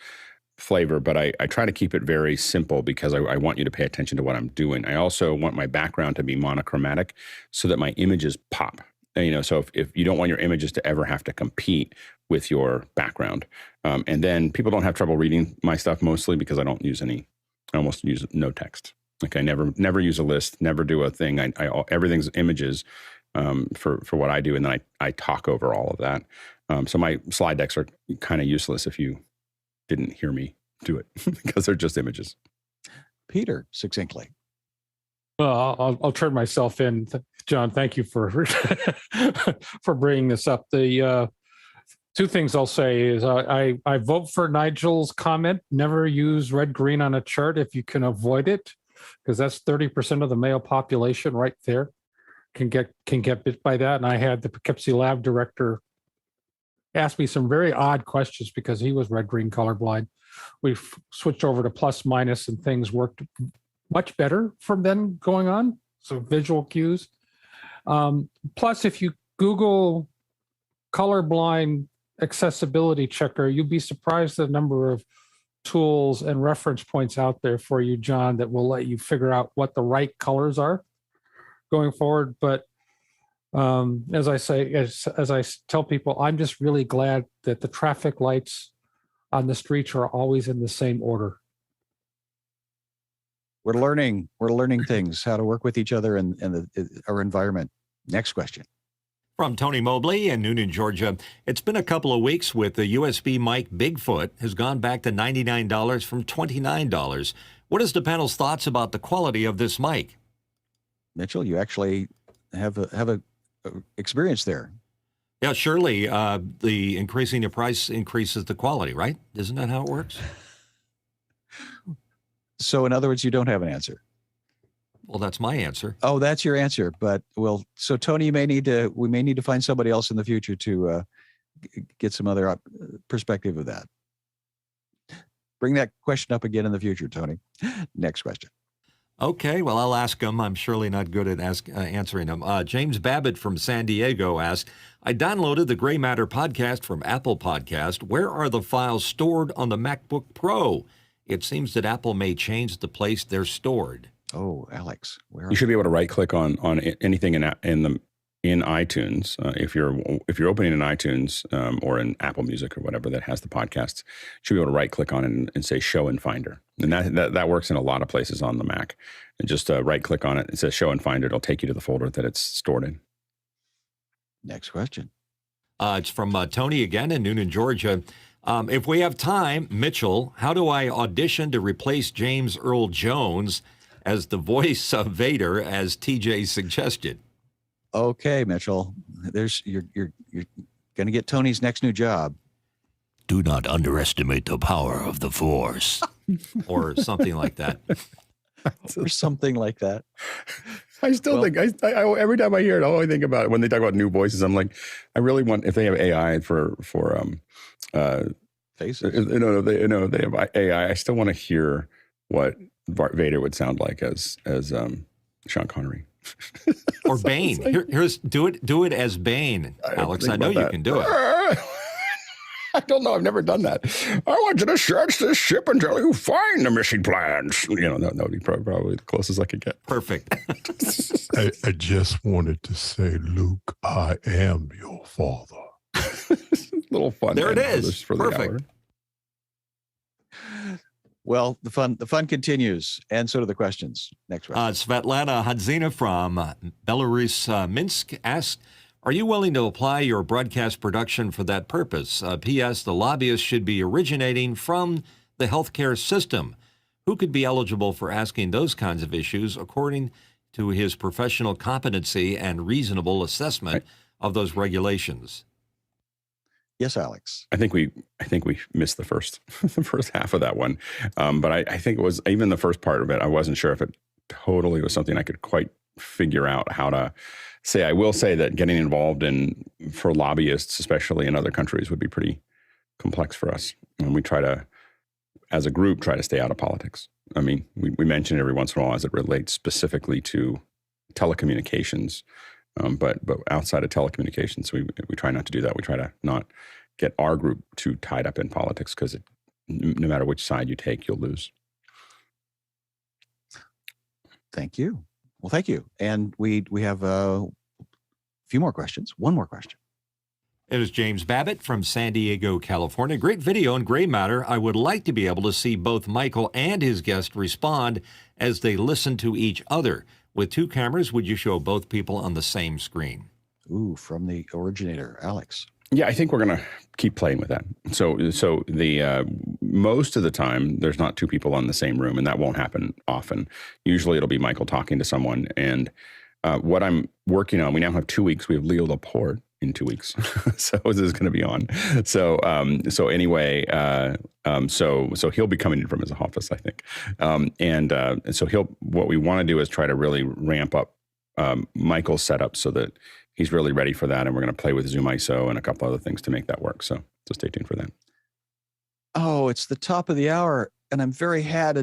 C: flavor. But I try to keep it very simple because I want you to pay attention to what I'm doing. I also want my background to be monochromatic so that my images pop. So if you don't want your images to ever have to compete with your background, and then people don't have trouble reading my stuff mostly because I don't use I almost use no text. Okay, never use a list, never do a thing. I everything's images for what I do, and then I talk over all of that. So my slide decks are kind of useless if you didn't hear me do it because they're just images.
A: Peter, succinctly.
F: Well, I'll turn myself in. John, thank you for for bringing this up. The two things I'll say is I vote for Nigel's comment. Never use red-green on a chart if you can avoid it, because that's 30% of the male population right there can get bit by that. And I had the Poughkeepsie lab director ask me some very odd questions because he was red-green colorblind. We've switched over to plus minus, and things worked much better from then going on. So visual cues. Plus, if you Google colorblind accessibility checker, you'd be surprised the number of tools and reference points out there for you, John, that will let you figure out what the right colors are going forward. But as I tell people, I'm just really glad that the traffic lights on the streets are always in the same order.
A: We're learning things, how to work with each other and our environment. Next question.
B: From Tony Mobley in Noonan, Georgia. It's been a couple of weeks with the USB mic Bigfoot has gone back to $99 from $29. What is the panel's thoughts about the quality of this mic?
A: Mitchell, you actually have a experience there.
B: Yeah, surely the increasing the price increases the quality, right? Isn't that how it works?
A: So in other words, you don't have an answer.
B: Well, that's my answer.
A: Oh, that's your answer. But so Tony, we may need to find somebody else in the future to get some other perspective of that. Bring that question up again in the future, Tony. Next question.
B: Okay, well, I'll ask him. I'm surely not good at answering them. James Babbitt from San Diego asked, I downloaded the Gray Matter podcast from Apple Podcast. Where are the files stored on the MacBook Pro? It seems that Apple may change the place they're stored.
A: Oh, Alex, where
C: You should be able to right click on anything in iTunes. If you're opening in iTunes or in Apple Music or whatever that has the podcasts, you should be able to right click on it and say Show in Finder, and that works in a lot of places on the Mac. And just right click on it. It says Show in Finder. It'll take you to the folder that it's stored in.
A: Next question.
B: It's from Tony again in Noonan, Georgia. If we have time, Mitchell, how do I audition to replace James Earl Jones as the voice of Vader, as TJ suggested?
A: Okay, Mitchell, you're going to get Tony's next new job.
I: Do not underestimate the power of the Force.
B: Or something like that.
A: Or something like that.
C: I still think I every time I hear it, all I think about it when they talk about new voices, I'm like, I really want, if they have AI for
A: faces.
C: They have AI. I still want to hear what Vader would sound like as Sean Connery.
B: Or Bane. Here's do it as Bane, Alex. I know you can do it.
C: I don't know. I've never done that. I want you to search this ship until you find the missing plans. That would be probably the closest I could get.
B: Perfect.
G: I just wanted to say, Luke, I am your father.
C: Little fun.
B: There it is.
C: For
B: Perfect.
A: Well, the fun continues, and so do the questions. Next question.
B: Svetlana Hadzina from Belarus, Minsk asks, are you willing to apply your broadcast production for that purpose? P.S. The lobbyist should be originating from the healthcare system. Who could be eligible for asking those kinds of issues according to his professional competency and reasonable assessment of those regulations?
A: Yes, Alex.
C: I think we missed the first half of that one, but I think it was even the first part of it. I wasn't sure if it totally was something I could quite figure out how to say. I will say that getting involved for lobbyists, especially in other countries, would be pretty complex for us, and we try to, as a group, try to stay out of politics. I mean, we mention it every once in a while as it relates specifically to telecommunications. But outside of telecommunications, we try not to do that. We try to not get our group too tied up in politics because no matter which side you take, you'll lose.
A: Thank you. Well, thank you. And we have a few more questions. One more question.
B: It is James Babbitt from San Diego, California. Great video on gray matter. I would like to be able to see both Michael and his guest respond as they listen to each other. With two cameras, would you show both people on the same screen?
A: Ooh, from the originator, Alex.
C: Yeah, I think we're going to keep playing with that. So the most of the time, there's not two people on the same room, and that won't happen often. Usually, it'll be Michael talking to someone. And what I'm working on, we now have 2 weeks. We have Leo Laporte in 2 weeks, so this is going to be on. So anyway, so he'll be coming in from his office, I think, and so what we want to do is try to really ramp up Michael's setup so that he's really ready for that, and we're going to play with ZoomISO and a couple other things to make that work. So stay tuned for that.
A: Oh, it's the top of the hour, and I'm very happy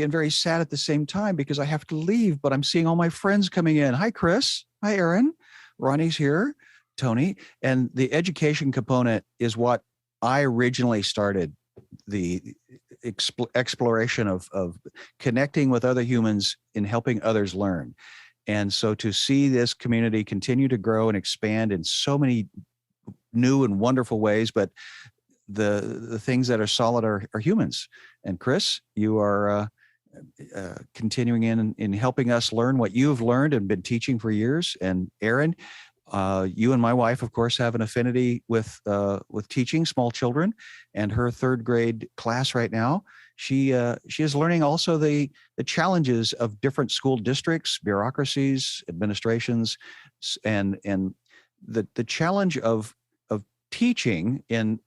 A: and very sad at the same time because I have to leave. But I'm seeing all my friends coming in. Hi, Chris. Hi, Aaron. Ronnie's here. Tony. And the education component is what I originally started, the exploration of connecting with other humans in helping others learn. And so to see this community continue to grow and expand in so many new and wonderful ways, but the things that are solid are humans. And Chris, you are continuing in helping us learn what you've learned and been teaching for years. And Aaron, you and my wife, of course, have an affinity with teaching small children, and her third grade class right now, she is learning also the challenges of different school districts, bureaucracies, administrations, and the challenge of teaching in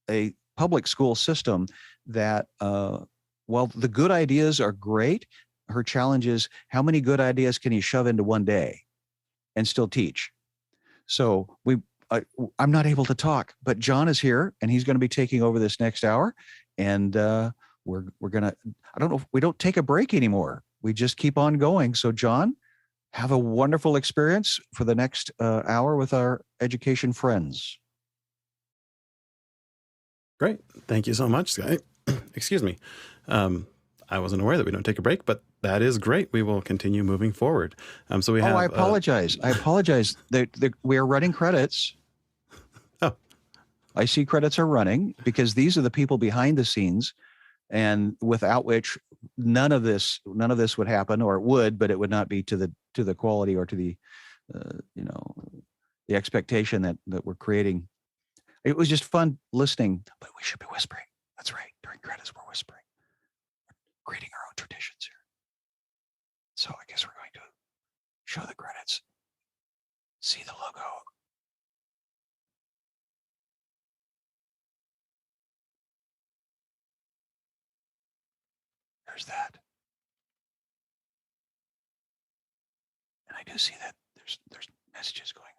A: a public school system that while the good ideas are great, her challenge is how many good ideas can you shove into one day and still teach? So I'm not able to talk, but John is here, and he's going to be taking over this next hour. And we're going to, I don't know, we don't take a break anymore. We just keep on going. So John, have a wonderful experience for the next hour with our education friends.
H: Great. Thank you so much, Guy. Excuse me. I wasn't aware that we don't take a break, but That is great. We will continue moving forward. So we have.
A: I apologize. I apologize. We are running credits.
H: Oh.
A: I see credits are running because these are the people behind the scenes, and without which none of this would happen, or it would, but it would not be to the quality or to the the expectation that we're creating. It was just fun listening, but we should be whispering. That's right. During credits, we're whispering. We're creating our own traditions here. So I guess we're going to show the credits. See the logo. There's that. And I do see that there's messages going on.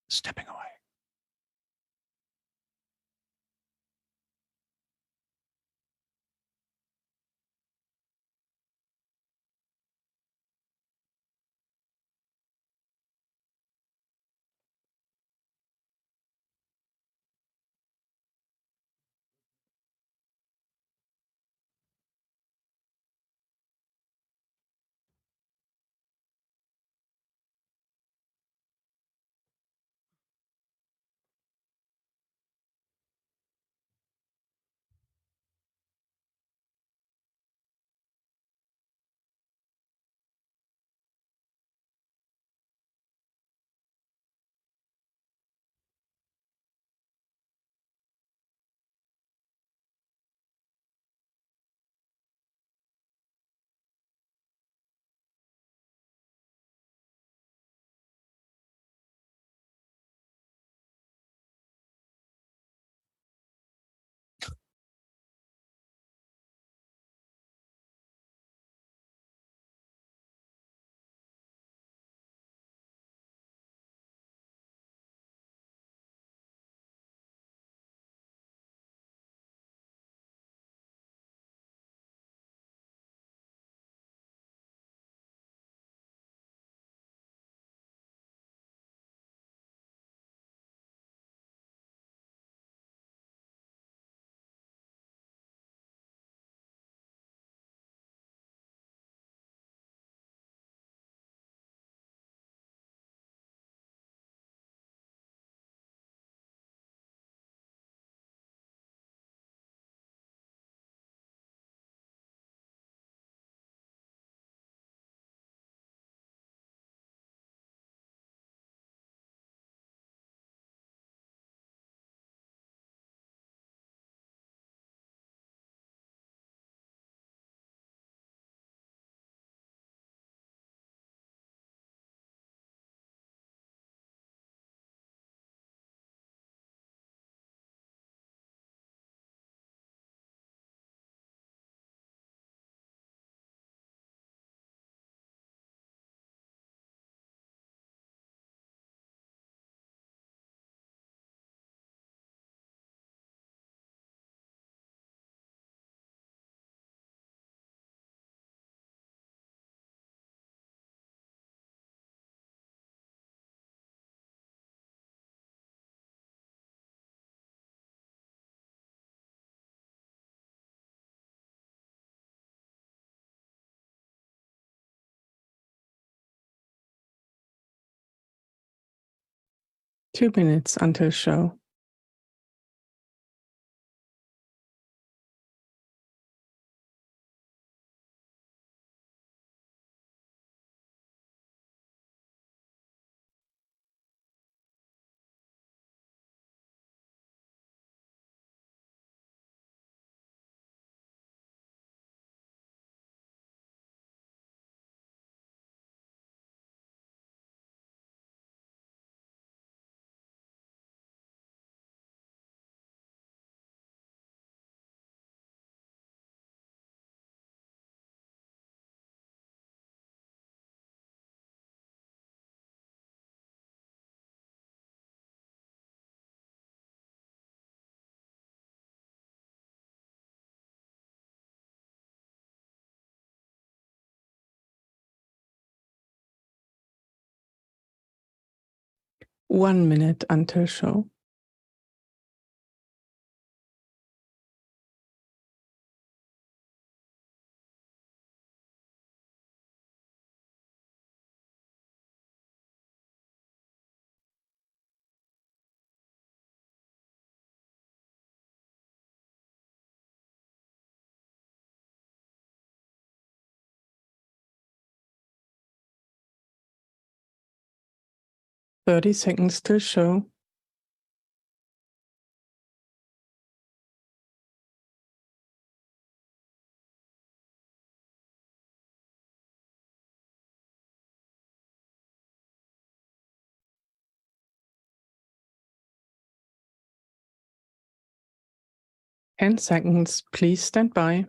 A: Stepping away.
J: Two minutes until show. One minute until show. 30 seconds till show. And seconds, please stand by.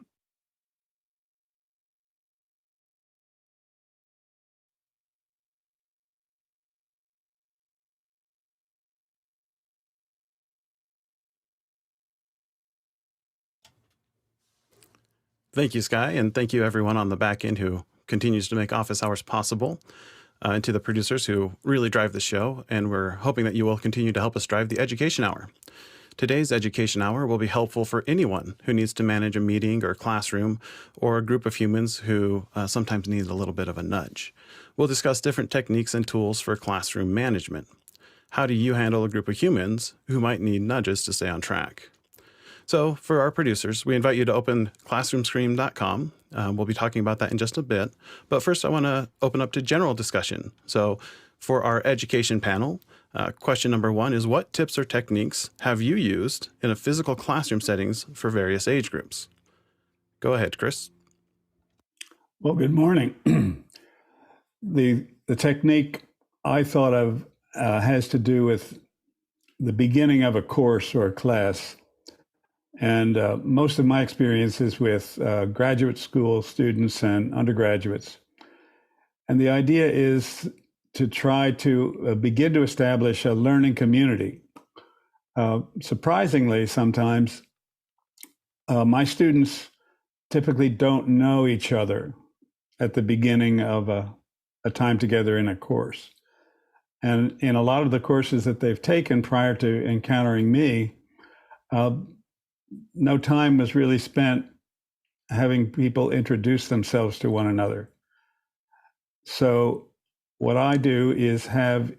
H: Thank you, Sky, and thank you everyone on the back end who continues to make office hours possible, and to the producers who really drive the show, and we're hoping that you will continue to help us drive the Education Hour. Today's Education Hour will be helpful for anyone who needs to manage a meeting or classroom or a group of humans who sometimes need a little bit of a nudge. We'll discuss different techniques and tools for classroom management. How do you handle a group of humans who might need nudges to stay on track? So for our producers, we invite you to open classroomscream.com. We'll be talking about that in just a bit. But first, I want to open up to general discussion. So for our education panel, question number 1 is, what tips or techniques have you used in a physical classroom settings for various age groups? Go ahead, Chris.
K: Well, good morning. The technique I thought of has to do with the beginning of a course or a class. And most of my experience is with graduate school students and undergraduates. And the idea is to try to begin to establish a learning community. Surprisingly, sometimes my students typically don't know each other at the beginning of a time together in a course. And in a lot of the courses that they've taken prior to encountering me, no time was really spent having people introduce themselves to one another. So what I do is have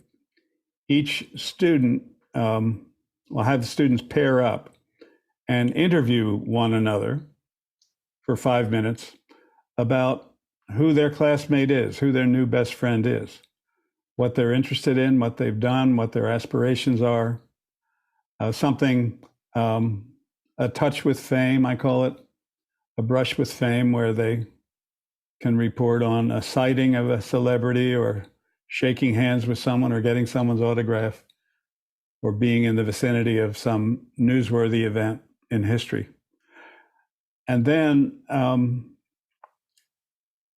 K: each student, have the students pair up and interview one another for 5 minutes about who their classmate is, who their new best friend is, what they're interested in, what they've done, what their aspirations are, a touch with fame, I call it, a brush with fame, where they can report on a sighting of a celebrity or shaking hands with someone or getting someone's autograph or being in the vicinity of some newsworthy event in history. And then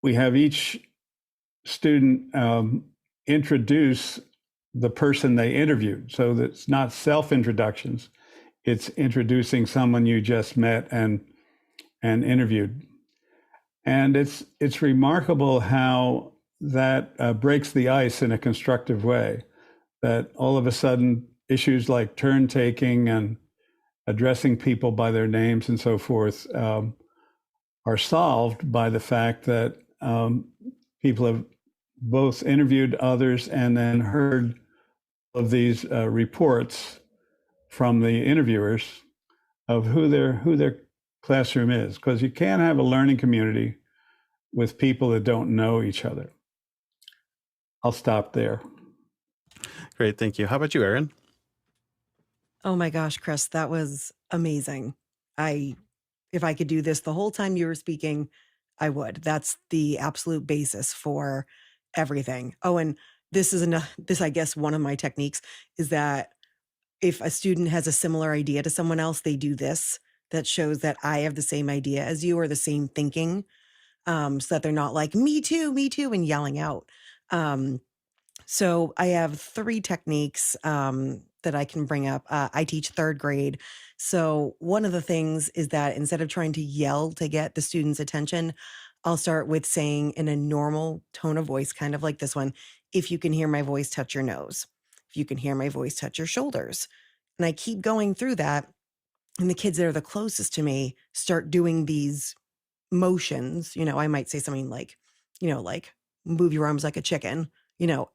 K: we have each student introduce the person they interviewed. So that's not self-introductions. It's introducing someone you just met and interviewed. And it's remarkable how that breaks the ice in a constructive way, that all of a sudden issues like turn taking and addressing people by their names and so forth are solved by the fact that people have both interviewed others and then heard of these reports from the interviewers of who their classroom is, because you can't have a learning community with people that don't know each other. I'll stop there.
H: Great, thank you. How about you, Erin?
L: Oh my gosh, Chris, that was amazing. If I could do this the whole time you were speaking, I would. That's the absolute basis for everything. Oh, and this I guess one of my techniques is that if a student has a similar idea to someone else, they do this. That shows that I have the same idea as you or the same thinking, so that they're not like, me too, and yelling out. So I have 3 techniques that I can bring up. I teach 3rd grade. So one of the things is that instead of trying to yell to get the student's attention, I'll start with saying in a normal tone of voice, kind of like this one, if you can hear my voice, touch your nose. If you can hear my voice, touch your shoulders. And I keep going through that. And the kids that are the closest to me start doing these motions. I might say something like, like move your arms like a chicken,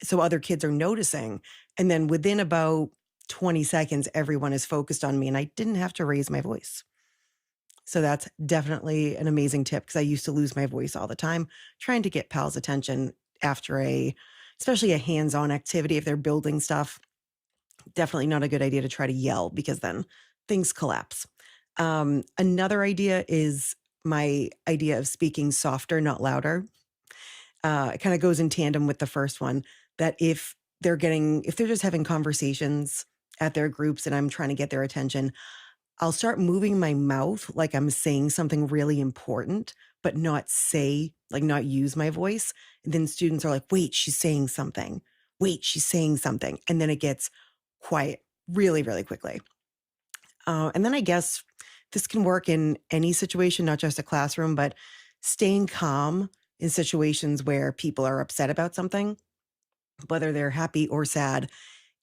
L: so other kids are noticing. And then within about 20 seconds, everyone is focused on me and I didn't have to raise my voice. So that's definitely an amazing tip, because I used to lose my voice all the time trying to get Pal's attention after a especially a hands-on activity, if they're building stuff, definitely not a good idea to try to yell because then things collapse. Another idea is my idea of speaking softer, not louder. It kind of goes in tandem with the first one, that if they're just having conversations at their groups and I'm trying to get their attention, I'll start moving my mouth like I'm saying something really important, but not use my voice. And then students are like, wait, she's saying something. Wait, she's saying something. And then it gets quiet really, really quickly. And then I guess this can work in any situation, not just a classroom, but staying calm in situations where people are upset about something, whether they're happy or sad.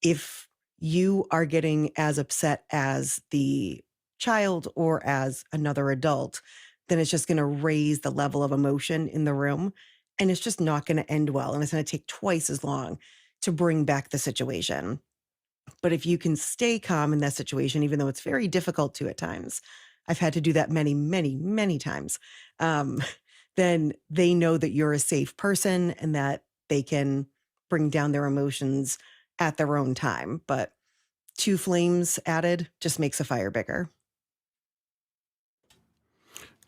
L: If you are getting as upset as the child or as another adult, then it's just going to raise the level of emotion in the room, and it's just not going to end well. And it's going to take twice as long to bring back the situation. But if you can stay calm in that situation, even though it's very difficult to at times, I've had to do that many, many, many times, then they know that you're a safe person and that they can bring down their emotions at their own time. But 2 flames added just makes a fire bigger.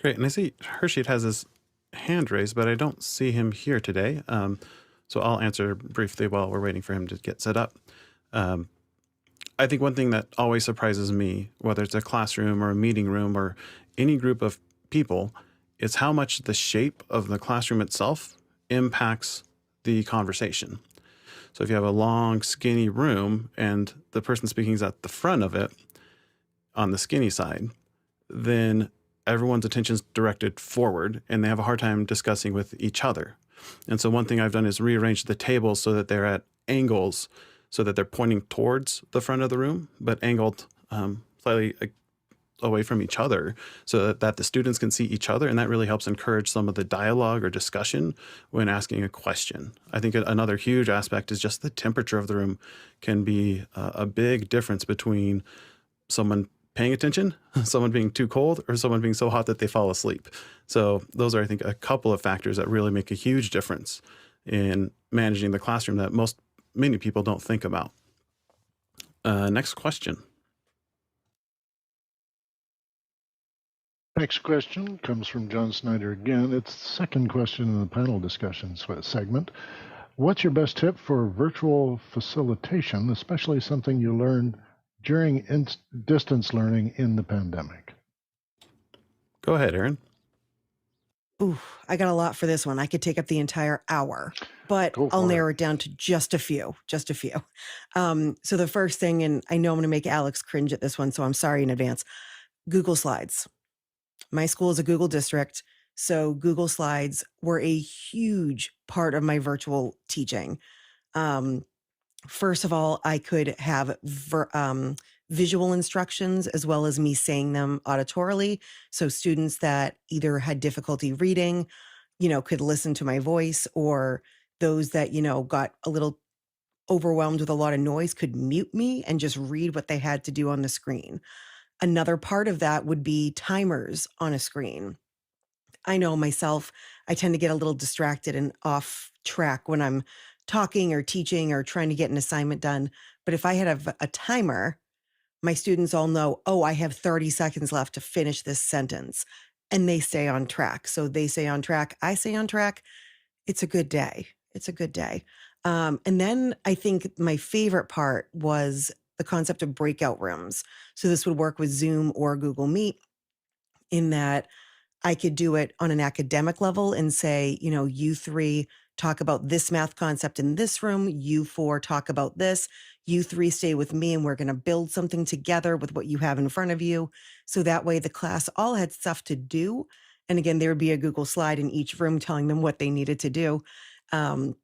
H: Great. And I see Hershey has his hand raised, but I don't see him here today. So I'll answer briefly while we're waiting for him to get set up. I think one thing that always surprises me, whether it's a classroom or a meeting room or any group of people, is how much the shape of the classroom itself impacts the conversation. So if you have a long, skinny room and the person speaking is at the front of it on the skinny side, then everyone's attention is directed forward and they have a hard time discussing with each other. And so one thing I've done is rearrange the tables so that they're at angles so that they're pointing towards the front of the room, but angled slightly away from each other so that the students can see each other. And that really helps encourage some of the dialogue or discussion when asking a question. I think another huge aspect is just the temperature of the room can be a big difference between someone paying attention, someone being too cold, or someone being so hot that they fall asleep. So those are, I think, a couple of factors that really make a huge difference in managing the classroom that many people don't think about. Next question.
E: Next question comes from John Snyder again. It's the second question in the panel discussion segment. What's your best tip for virtual facilitation, especially something you learned during distance learning in the pandemic?
H: Go ahead, Aaron.
L: Ooh, I got a lot for this one. I could take up the entire hour, but I'll narrow it down to just a few. So the first thing, and I know I'm going to make Alex cringe at this one, so I'm sorry in advance. Google Slides. My school is a Google district, so Google Slides were a huge part of my virtual teaching. First of all, I could have visual instructions as well as me saying them auditorily. So students that either had difficulty reading, could listen to my voice, or those that, got a little overwhelmed with a lot of noise could mute me and just read what they had to do on the screen. Another part of that would be timers on a screen. I know myself, I tend to get a little distracted and off track when I'm talking or teaching or trying to get an assignment done. But if I had a timer, my students all know, oh, I have 30 seconds left to finish this sentence, and they stay on track. So they stay on track, I stay on track. It's a good day. And then I think my favorite part was the concept of breakout rooms. So this would work with Zoom or Google Meet, in that I could do it on an academic level and say, you 3 talk about this math concept in this room, you 4 talk about this, you 3 stay with me and we're going to build something together with what you have in front of you. So that way the class all had stuff to do. And again, there would be a Google slide in each room telling them what they needed to do. And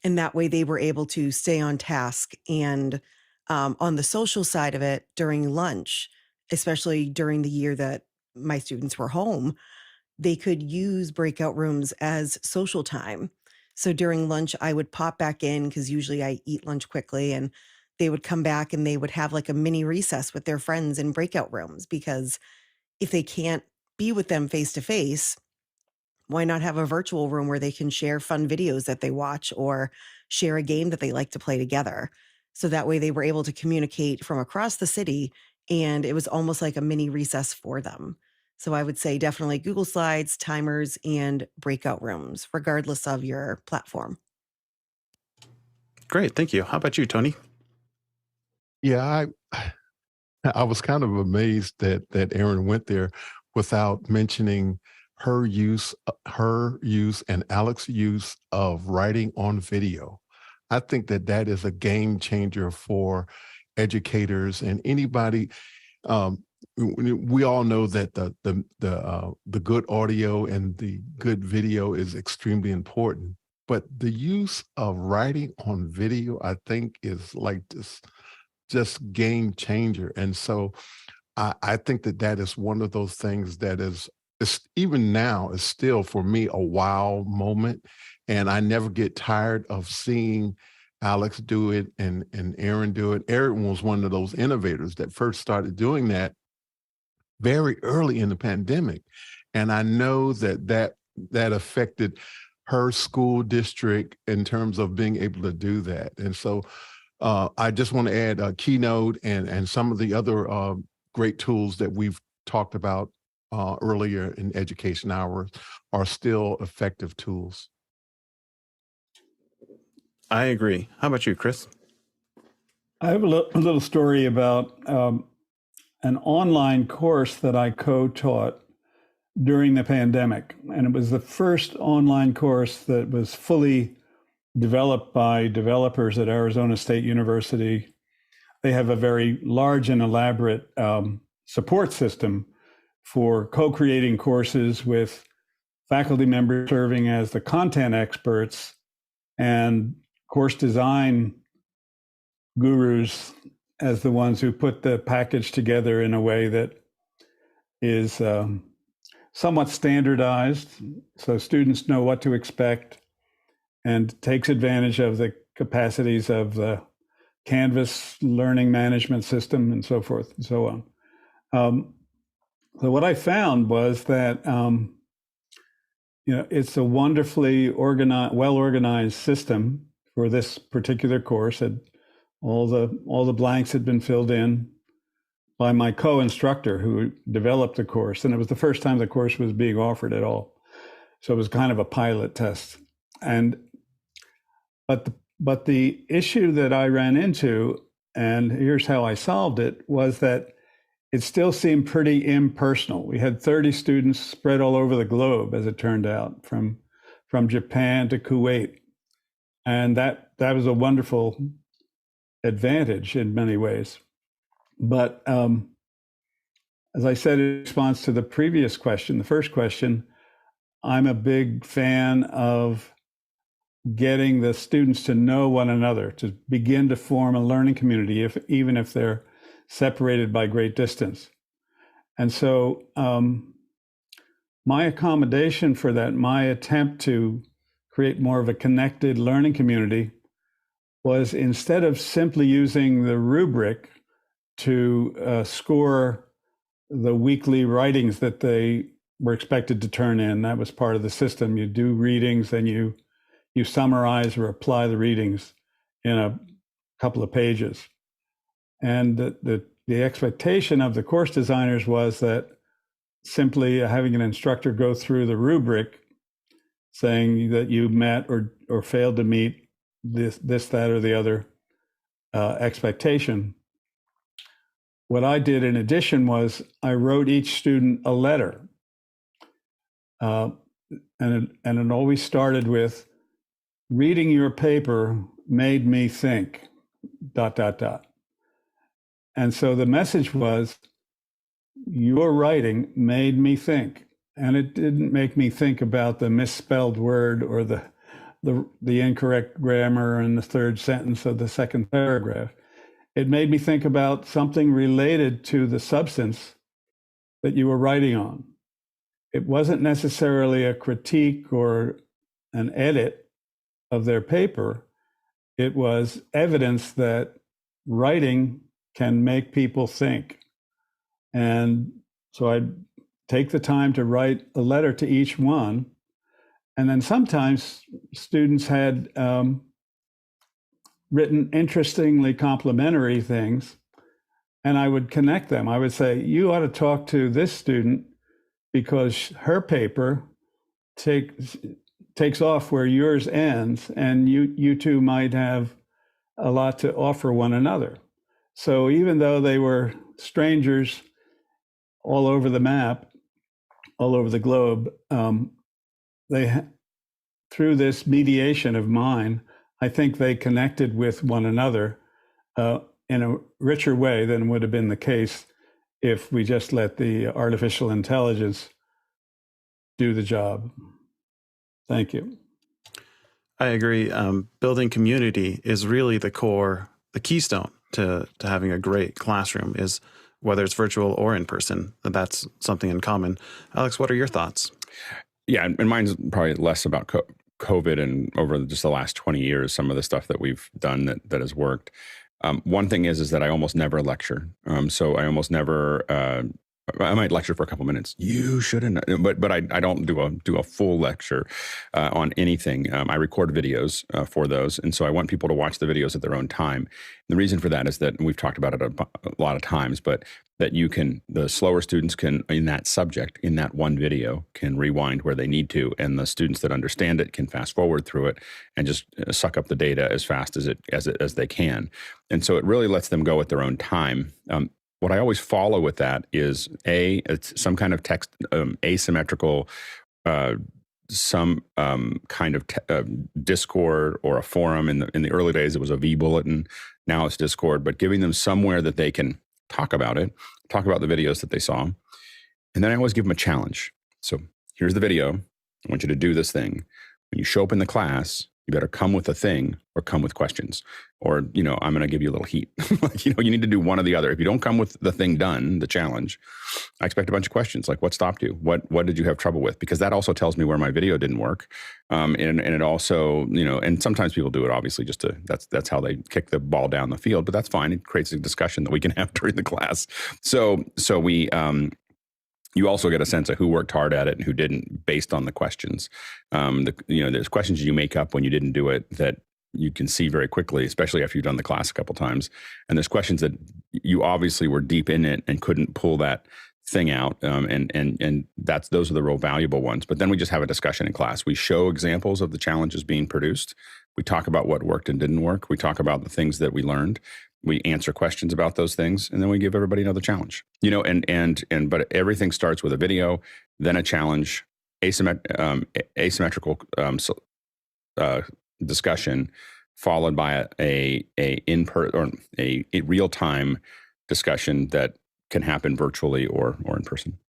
L: that way they were able to stay on task. And on the social side of it, during lunch, especially during the year that my students were home, they could use breakout rooms as social time. So during lunch, I would pop back in, because usually I eat lunch quickly, and they would come back and they would have like a mini recess with their friends in breakout rooms, because if they can't be with them face to face, Why not have a virtual room where they can share fun videos that they watch or share a game that they like to play together? So that way they were able to communicate from across the city, and it was almost like a mini recess for them. So I would say definitely Google Slides, timers, and breakout rooms, regardless of your platform.
H: Great. Thank you. How about you, Tony?
G: Yeah, I was kind of amazed that Erin went there without mentioning her use and Alex's use of writing on video. I think that is a game changer for educators and anybody. We all know that the good audio and the good video is extremely important, but the use of writing on video, I think, is like just game changer. And so I think that is one of those things that is even now is still for me a wow moment. And I never get tired of seeing Alex do it and Erin do it. Erin was one of those innovators that first started doing that very early in the pandemic. And I know that affected her school district in terms of being able to do that. And so I just want to add Keynote and some of the other great tools that we've talked about earlier in education hours are still effective tools.
H: I agree. How about you, Chris?
K: I have a little story about an online course that I co-taught during the pandemic. And it was the first online course that was fully developed by developers at Arizona State University. They have a very large and elaborate support system for co-creating courses with faculty members serving as the content experts and course design gurus as the ones who put the package together in a way that is somewhat standardized, so students know what to expect and takes advantage of the capacities of the Canvas learning management system and so forth and so on. So what I found was that it's a wonderfully well-organized system for this particular course. All the blanks had been filled in by my co-instructor who developed the course, and it was the first time the course was being offered at all. So it was kind of a pilot test. But the issue that I ran into, and here's how I solved it, was that it still seemed pretty impersonal. We had 30 students spread all over the globe, as it turned out, from Japan to Kuwait. And that was a wonderful advantage in many ways. But as I said in response to the previous question, the first question, I'm a big fan of getting the students to know one another, to begin to form a learning community, even if they're separated by great distance. And so my accommodation for that, my attempt to create more of a connected learning community, was instead of simply using the rubric to score the weekly writings that they were expected to turn in, that was part of the system. You do readings, then you summarize or apply the readings in a couple of pages. And the expectation of the course designers was that simply having an instructor go through the rubric saying that you met or failed to meet this, that, or the other expectation. What I did in addition was I wrote each student a letter. And it always started with, reading your paper made me think, ... And so the message was, your writing made me think. And it didn't make me think about the misspelled word or the incorrect grammar in the third sentence of the second paragraph. It made me think about something related to the substance that you were writing on. It wasn't necessarily a critique or an edit of their paper. It was evidence that writing can make people think. And so I'd take the time to write a letter to each one And then sometimes students had written interestingly complimentary things, and I would connect them. I would say, you ought to talk to this student because her paper takes off where yours ends, and you two might have a lot to offer one another. So even though they were strangers all over the map, all over the globe, through this mediation of mine, I think they connected with one another in a richer way than would have been the case if we just let the artificial intelligence do the job. Thank you.
H: I agree. Building community is really the keystone to having a great classroom, is whether it's virtual or in person. That's something in common. Alex, what are your thoughts?
C: Yeah, and mine's probably less about COVID and over just the last 20 years, some of the stuff that we've done that has worked. One thing is that I almost never lecture. So I almost never, I might lecture for a couple minutes. You shouldn't, but I don't do a full lecture on anything. I record videos for those, and so I want people to watch the videos at their own time. And the reason for that is that, and we've talked about it a lot of times, but that the slower students can, in that subject, in that one video, can rewind where they need to, and the students that understand it can fast forward through it and just suck up the data as fast as they can. And so it really lets them go at their own time. What I always follow with that is it's some kind of text, asymmetrical, some kind of Discord or a forum. In the early days, it was a V-bulletin. Now it's Discord, but giving them somewhere that they can talk about it, talk about the videos that they saw. And then I always give them a challenge. So here's the video. I want you to do this thing. When you show up in the class, you better come with a thing or come with questions. Or, I'm going to give you a little heat. You need to do one or the other. If you don't come with the thing done, the challenge, I expect a bunch of questions like, what stopped you? What did you have trouble with? Because that also tells me where my video didn't work. And it also, and sometimes people do it obviously just that's how they kick the ball down the field, but that's fine. It creates a discussion that we can have during the class. So we, you also get a sense of who worked hard at it and who didn't based on the questions. There's questions you make up when you didn't do it that you can see very quickly, especially after you've done the class a couple times. And there's questions that you obviously were deep in it and couldn't pull that thing out. And those are the real valuable ones. But then we just have a discussion in class. We show examples of the challenges being produced. We talk about what worked and didn't work. We talk about the things that we learned. We answer questions about those things, and then we give everybody another challenge. But everything starts with a video, then a challenge, asymmetrical discussion, followed by a real time discussion that can happen virtually or in person.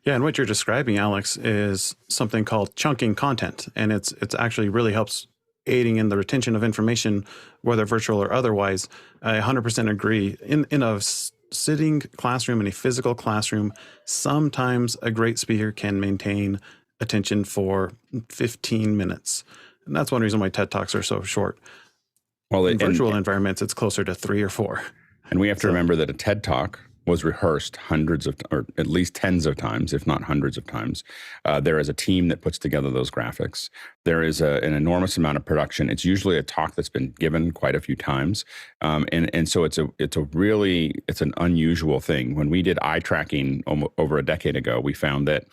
H: Yeah, and what you're describing, Alex, is something called chunking content, and it's actually really helps aiding in the retention of information, whether virtual or otherwise. I 100% agree. In a sitting classroom, in a physical classroom, sometimes a great speaker can maintain attention for 15 minutes. And that's one reason why TED Talks are so short. Well, in virtual environments, it's closer to 3 or 4.
C: And we have to remember that a TED Talk was rehearsed hundreds of, or at least tens of times, if not hundreds of times. There is a team that puts together those graphics. There is an enormous amount of production. It's usually a talk that's been given quite a few times. And so it's an unusual thing. When we did eye tracking over a decade ago, we found that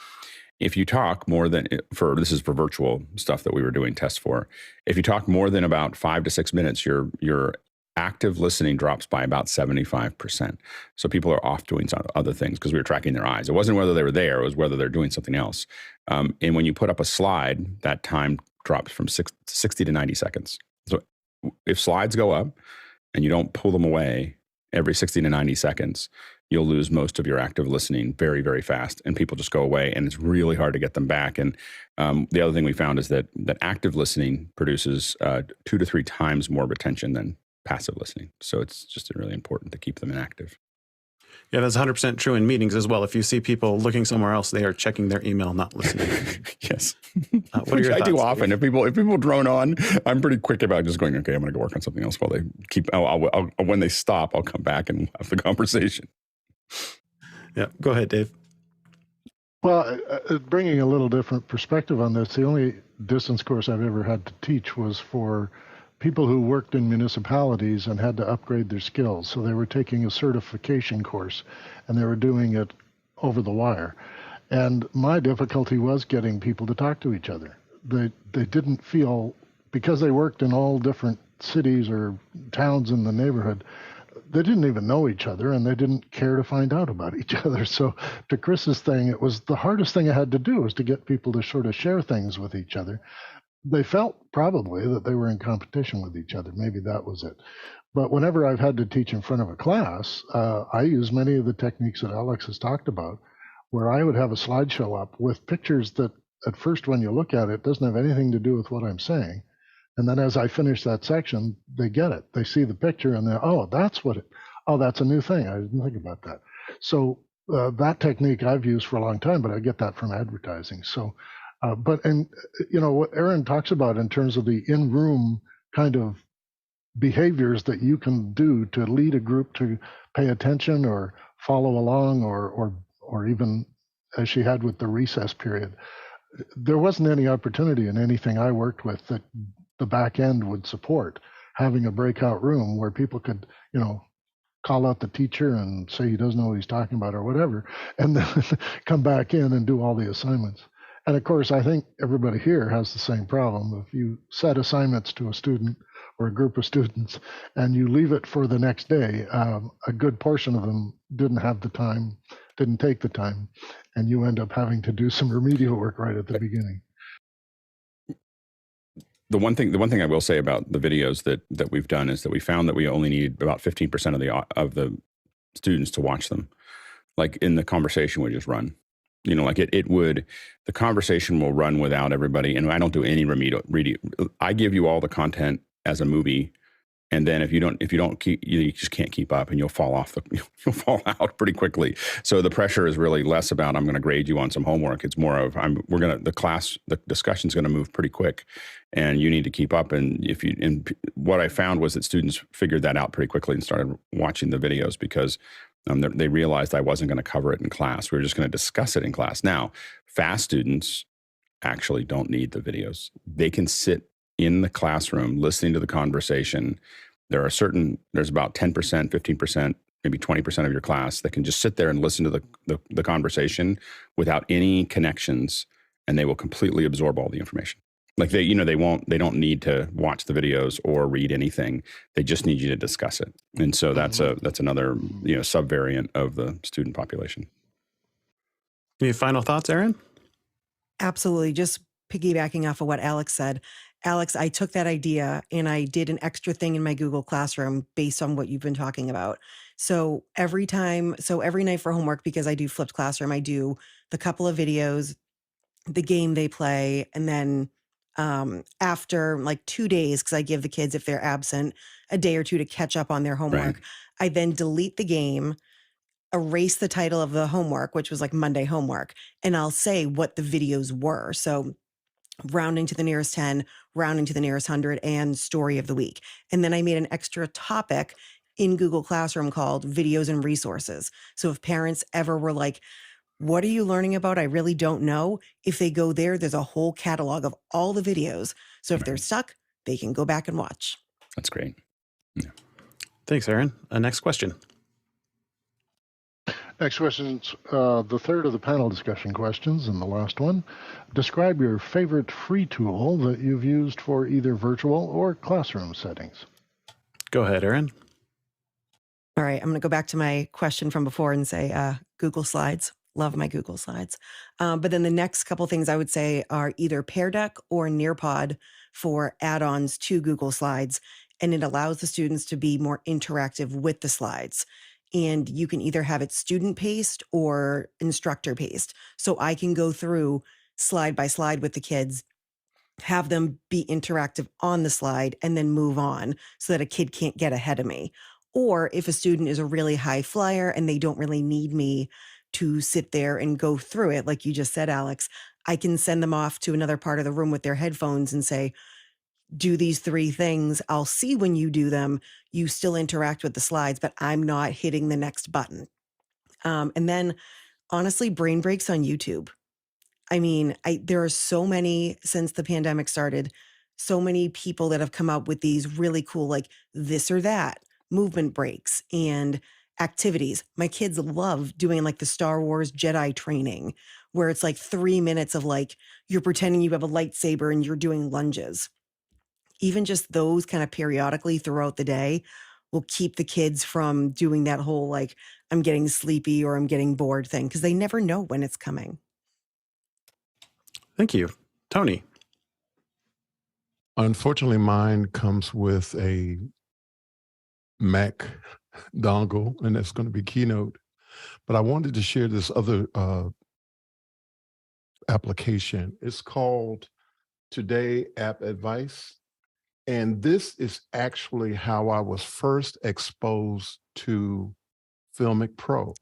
C: if you talk this is for virtual stuff that we were doing tests for, if you talk more than about 5 to 6 minutes, your active listening drops by about 75%. So people are off doing some other things because we were tracking their eyes. It wasn't whether they were there, it was whether they're doing something else. And when you put up a slide, that time drops from 60 to 90 seconds. So if slides go up and you don't pull them away every 60 to 90 seconds, you'll lose most of your active listening very, very fast, and people just go away, and it's really hard to get them back. And the other thing we found is that active listening produces 2 to 3 times more retention than passive listening. So it's just really important to keep them inactive.
H: Yeah, that's 100% true in meetings as well. If you see people looking somewhere else, they are checking their email, not listening.
C: Yes.
H: What are your thoughts?
C: I do often. If people drone on, I'm pretty quick about just going, okay, I'm going to go work on something else while they keep, when they stop, I'll come back and have the conversation.
H: Yeah, go ahead, Dave.
E: Well, bringing a little different perspective on this, the only distance course I've ever had to teach was for people who worked in municipalities and had to upgrade their skills. So they were taking a certification course and they were doing it over the wire. And my difficulty was getting people to talk to each other. They didn't feel, because they worked in all different cities or towns in the neighborhood, they didn't even know each other and they didn't care to find out about each other. So to Chris's thing, it was the hardest thing I had to do was to get people to sort of share things with each other. They felt probably that they were in competition with each other. Maybe that was it. But whenever I've had to teach in front of a class, I use many of the techniques that Alex has talked about, where I would have a slideshow up with pictures that at first when you look at it doesn't have anything to do with what I'm saying. And then as I finish that section, they get it. They see the picture and they're, oh, that's what it, oh, that's a new thing. I didn't think about that. So that technique I've used for a long time, but I get that from advertising. So, and what Aaron talks about in terms of the in-room kind of behaviors that you can do to lead a group to pay attention or follow along or even as she had with the recess period, there wasn't any opportunity in anything I worked with that the back end would support having a breakout room where people could, call out the teacher and say he doesn't know what he's talking about or whatever, and then come back in and do all the assignments. And of course, I think everybody here has the same problem. If you set assignments to a student or a group of students and you leave it for the next day, a good portion of them didn't have the time, didn't take the time, and you end up having to do some remedial work right at the beginning.
C: The one thing I will say about the videos that we've done is that we found that we only need about 15% of the students to watch them. Like in the conversation would just run. The conversation will run without everybody. And I don't do any remedial. I give you all the content as a movie. And then if you don't keep, you just can't keep up and you'll fall out pretty quickly. So the pressure is really less about, I'm going to grade you on some homework. It's more of, the discussion's going to move pretty quick and you need to keep up. And what I found was that students figured that out pretty quickly and started watching the videos because they realized I wasn't going to cover it in class. We were just going to discuss it in class. Now, fast students actually don't need the videos. They can sit in the classroom listening to the conversation. There's about 10%, 15%, maybe 20% of your class that can just sit there and listen to the conversation without any connections, and they will completely absorb all the information. Like they don't need to watch the videos or read anything. They just need you to discuss it. And so that's another subvariant of the student population.
H: Any final thoughts, Aaron?
L: Absolutely. Just piggybacking off of what Alex said. Alex, I took that idea and I did an extra thing in my Google Classroom based on what you've been talking about. So every night for homework, because I do flipped classroom, I do the couple of videos, the game they play, and then after like 2 days, because I give the kids, if they're absent, a day or two to catch up on their homework, right. I then delete the game, erase the title of the homework, which was like Monday homework, and I'll say what the videos were. So rounding to the nearest 10, rounding to the nearest 100, and story of the week. And then I made an extra topic in Google Classroom called videos and resources. So if parents ever were like, what are you learning about? I really don't know. If they go there, there's a whole catalog of all the videos. So if they're stuck, they can go back and watch.
C: That's great. Yeah.
H: Thanks, Aaron. Next question.
E: Next question is the third of the panel discussion questions and the last one. Describe your favorite free tool that you've used for either virtual or classroom settings.
H: Go ahead, Aaron.
L: All right, I'm going to go back to my question from before and say Google Slides. Love my Google Slides. But then the next couple things I would say are either Pear Deck or Nearpod for add-ons to Google Slides. And it allows the students to be more interactive with the slides. And you can either have it student paced or instructor paced. So I can go through slide by slide with the kids, have them be interactive on the slide, and then move on so that a kid can't get ahead of me. Or if a student is a really high flyer and they don't really need me to sit there and go through it, like you just said, Alex, I can send them off to another part of the room with their headphones and say, do these 3 things. I'll see when you do them. You still interact with the slides, but I'm not hitting the next button. And then honestly, brain breaks on YouTube. I mean, there are so many since the pandemic started, so many people that have come up with these really cool, like this or that movement breaks and activities. My kids love doing like the Star Wars Jedi training, where it's like 3 minutes of like, you're pretending you have a lightsaber and you're doing lunges. Even just those kind of periodically throughout the day will keep the kids from doing that whole like, I'm getting sleepy or I'm getting bored thing, because they never know when it's coming.
H: Thank you. Tony.
G: Unfortunately, mine comes with a Mac dongle, and that's going to be Keynote. But I wanted to share this other application. It's called Today App Advice. And this is actually how I was first exposed to Filmic Pro.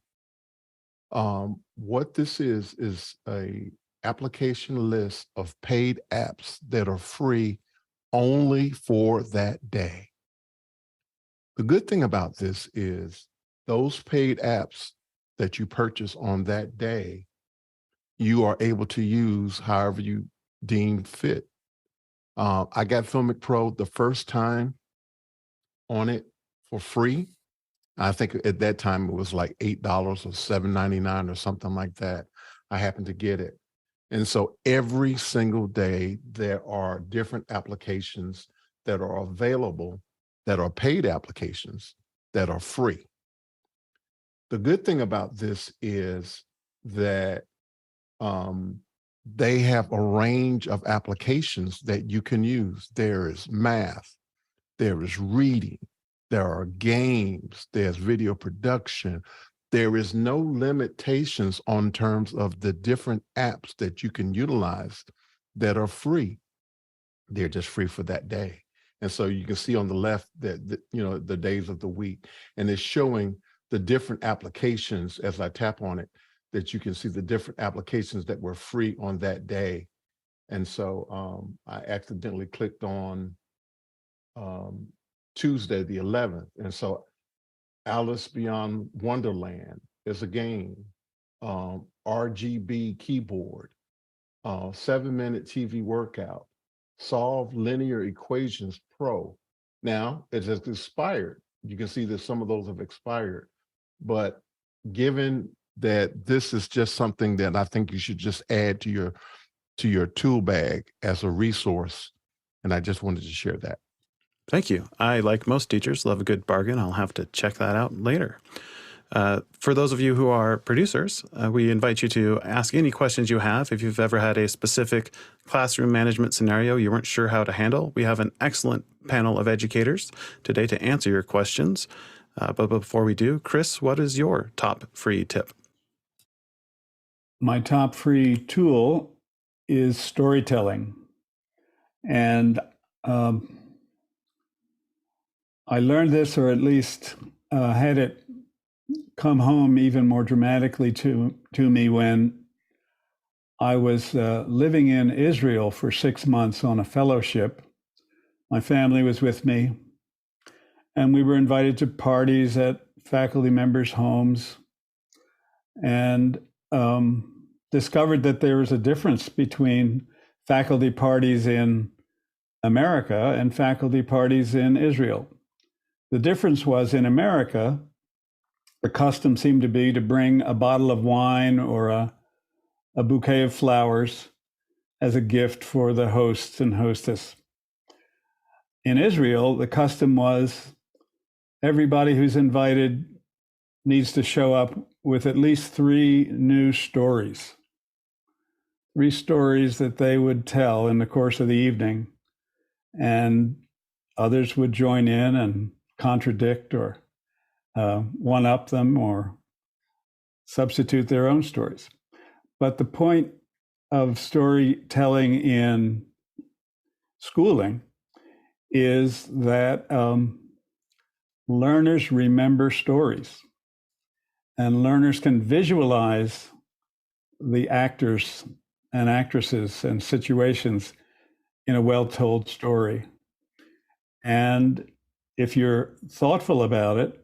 G: What this is a application list of paid apps that are free only for that day. The good thing about this is those paid apps that you purchase on that day, you are able to use however you deem fit. I got Filmic Pro the first time on it for free. I think at that time it was like $8 or $7.99 or something like that. I happened to get it. And so every single day there are different applications that are available that are paid applications that are free. The good thing about this is that they have a range of applications that you can use. There is math, there is reading, there are games, there's video production. There is no limitations on terms of the different apps that you can utilize that are free. They're just free for that day. And so you can see on the left that, the days of the week, and it's showing the different applications as I tap on it, that you can see the different applications that were free on that day. And so I accidentally clicked on Tuesday, the 11th. And so Alice Beyond Wonderland is a game, RGB keyboard, 7-minute TV workout, Solve Linear Equations Pro. Now it has expired. You can see that some of those have expired, but given that this is just something that I think you should just add to your tool bag as a resource, and I just wanted to share that.
H: Thank you. I, like most teachers, love a good bargain. I'll have to check that out later. For those of you who are producers, we invite you to ask any questions you have. If you've ever had a specific classroom management scenario you weren't sure how to handle, we have an excellent panel of educators today to answer your questions. But before we do, Chris, what is your top free tip?
K: My top free tool is storytelling. And I learned this, or at least had it come home even more dramatically to me when I was living in Israel for 6 months on a fellowship. My family was with me, and we were invited to parties at faculty members' homes, and discovered that there was a difference between faculty parties in America and faculty parties in Israel. The difference was, in America, the custom seemed to be to bring a bottle of wine or a bouquet of flowers as a gift for the hosts and hostess. In Israel, the custom was everybody who's invited needs to show up with at least 3 new stories. 3 stories that they would tell in the course of the evening, and others would join in and contradict or one-up them or substitute their own stories. But the point of storytelling in schooling is that learners remember stories, and learners can visualize the actors and actresses and situations in a well-told story. And if you're thoughtful about it,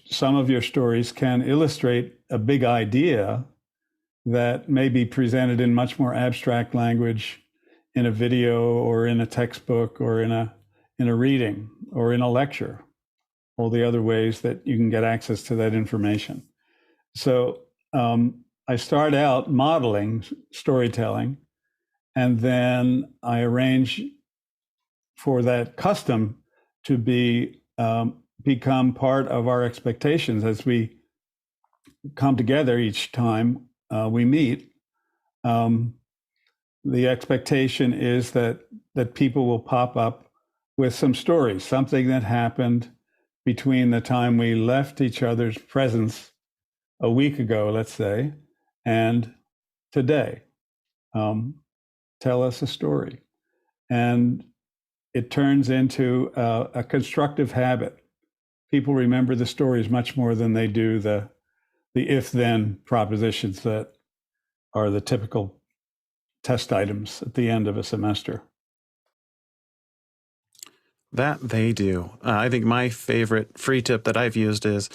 K: some of your stories can illustrate a big idea that may be presented in much more abstract language in a video or in a textbook or in a reading or in a lecture, all the other ways that you can get access to that information. So I start out modeling storytelling, and then I arrange for that custom to become part of our expectations as we come together each time we meet. The expectation is that people will pop up with some stories, something that happened between the time we left each other's presence a week ago, let's say, and today. Tell us a story. And it turns into a constructive habit. People remember the stories much more than they do the if-then propositions that are the typical test items at the end of a semester.
H: That they do. I think my favorite free tip that I've used is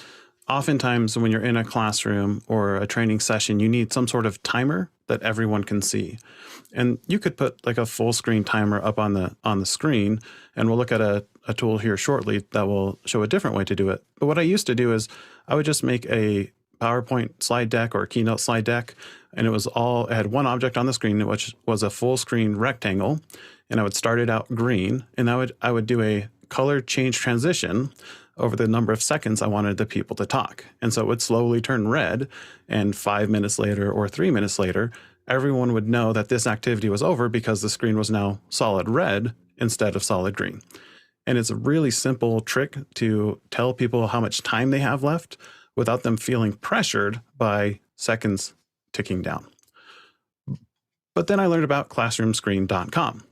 H: oftentimes when you're in a classroom or a training session, you need some sort of timer that everyone can see. And you could put like a full screen timer up on the screen, and we'll look at a tool here shortly that will show a different way to do it. But what I used to do is I would just make a PowerPoint slide deck or a Keynote slide deck, and it had one object on the screen, which was a full screen rectangle, and I would start it out green, and I would do a color change transition over the number of seconds I wanted the people to talk. And so it would slowly turn red, and 5 minutes later or 3 minutes later, everyone would know that this activity was over because the screen was now solid red instead of solid green. And it's a really simple trick to tell people how much time they have left without them feeling pressured by seconds ticking down. But then I learned about classroomscreen.com.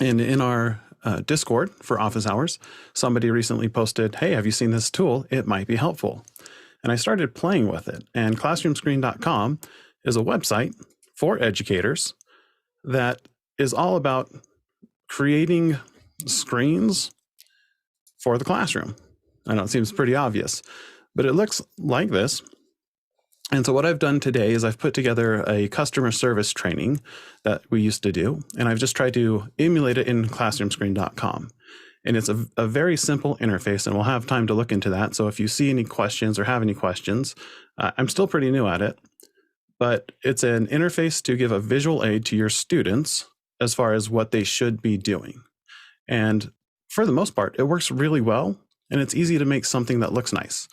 H: And in our Discord for office hours, somebody recently posted, "Hey, have you seen this tool? It might be helpful." And I started playing with it. And classroomscreen.com is a website for educators that is all about creating screens for the classroom. I know it seems pretty obvious, but it looks like this. And so what I've done today is I've put together a customer service training that we used to do, and I've just tried to emulate it in classroomscreen.com. And it's a very simple interface, and we'll have time to look into that. So if you see any questions or have any questions, I'm still pretty new at it, but it's an interface to give a visual aid to your students as far as what they should be doing. And for the most part, it works really well, and it's easy to make something that looks nice.